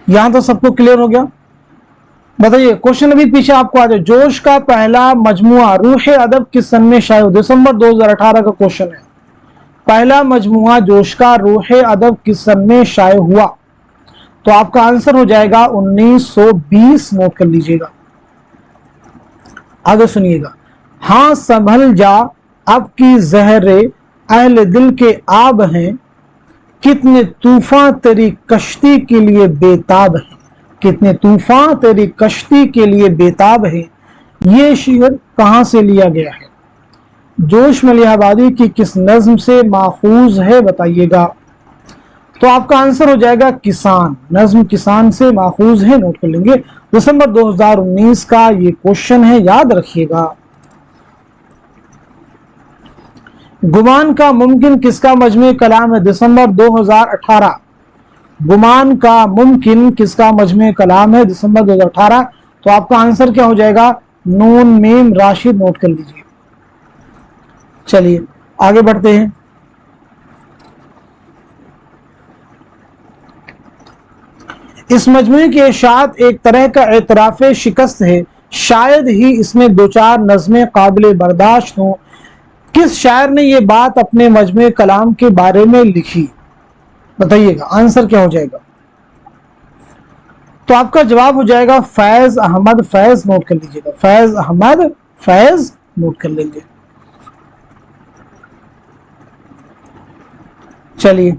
यहां तो सबको क्लियर हो गया, बताइए क्वेश्चन अभी पीछे आपको आ जाए। जोश का पहला मजमुआ रूह अदब किस सन में शाये हुआ। दिसंबर 2018 का क्वेश्चन है, पहला मजमुआ जोश का रूह अदब किस सन में शाये हुआ। तो आपका आंसर हो जाएगा 1920, नोट कर लीजिएगा। आगे सुनिएगा, हाँ संभल जा अब की जहरे अहले दिल के आब हैं, कितने तूफान तेरी कश्ती के लिए बेताब है, कितने तूफान तेरी कश्ती के लिए बेताब है। ये शेर कहां से लिया गया है। जोश मलिहाबादी की किस नज्म से माखूज है, बताइएगा। तो आपका आंसर हो जाएगा किसान, नज्म किसान से माखूज है, नोट कर लेंगे। दिसंबर 2019 का ये क्वेश्चन है, याद रखिएगा। गुमान का मुमकिन किसका मजमे कलाम है। दिसंबर 2018, गुमान का मुमकिन किसका मजमे कलाम है, दिसंबर 2018। तो आपका आंसर क्या हो जाएगा, नून मीम राशिद, नोट कर लीजिए। चलिए आगे बढ़ते हैं। इस मजमूए की इशाअत एक तरह का एतराफ शिकस्त है, शायद ही इसमें दो चार नज़में काबिल बर्दाश्त हों। किस शायर ने ये बात अपने मजमूए कलाम के बारे में लिखी, बताइएगा। आंसर क्या हो जाएगा। तो आपका जवाब हो जाएगा फैज अहमद फैज, नोट कर लीजिएगा। फैज अहमद फैज, नोट कर लेंगे। चलिए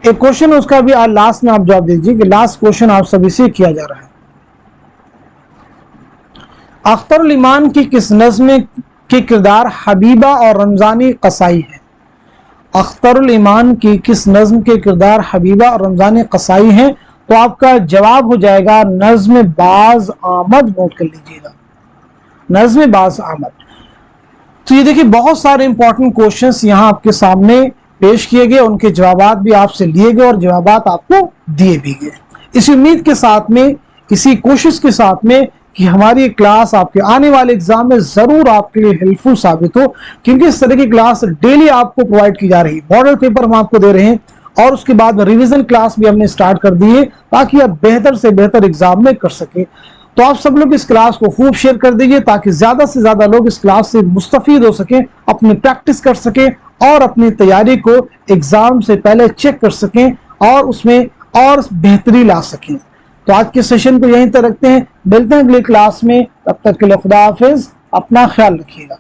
एक क्वेश्चन उसका भी आज लास्ट में आप जवाब दीजिए कि लास्ट क्वेश्चन आप सभी से किया जा रहा है। अख्तरुल ईमान की किस नज़्म के किरदार हबीबा और रमजानी कसाई है। अख्तरुल ईमान की किस नज़्म के किरदार हबीबा और रमजानी कसाई हैं। तो आपका जवाब हो जाएगा नज़्म बाज आमद, नोट कर लीजिएगा। नज़्म बाज आमद। तो ये देखिए बहुत सारे इंपॉर्टेंट क्वेश्चंस यहाँ आपके सामने पेश किए गए, उनके जवाबात भी आपसे लिए गए और जवाबात आपको दिए भी गए। इसी उम्मीद के साथ में, इसी कोशिश के साथ में कि हमारी क्लास आपके आने वाले एग्जाम में जरूर आपके लिए हेल्पफुल साबित हो, क्योंकि इस तरह की क्लास डेली आपको प्रोवाइड की जा रही है। मॉडल पेपर हम आपको दे रहे हैं और उसके बाद रिवीजन क्लास भी हमने स्टार्ट कर दी है, ताकि आप बेहतर से बेहतर एग्जाम में कर सके। तो आप सब लोग इस क्लास को खूब शेयर कर दीजिए, ताकि ज्यादा से ज्यादा लोग इस क्लास से मुस्तफीद हो सके, अपनी प्रैक्टिस कर सके और अपनी तैयारी को एग्जाम से पहले चेक कर सकें और उसमें और बेहतरी ला सकें। तो आज के सेशन को यहीं तक रखते हैं, मिलते हैं अगली क्लास में। तब तक के लिए खुदा हाफिज, अपना ख्याल रखिएगा।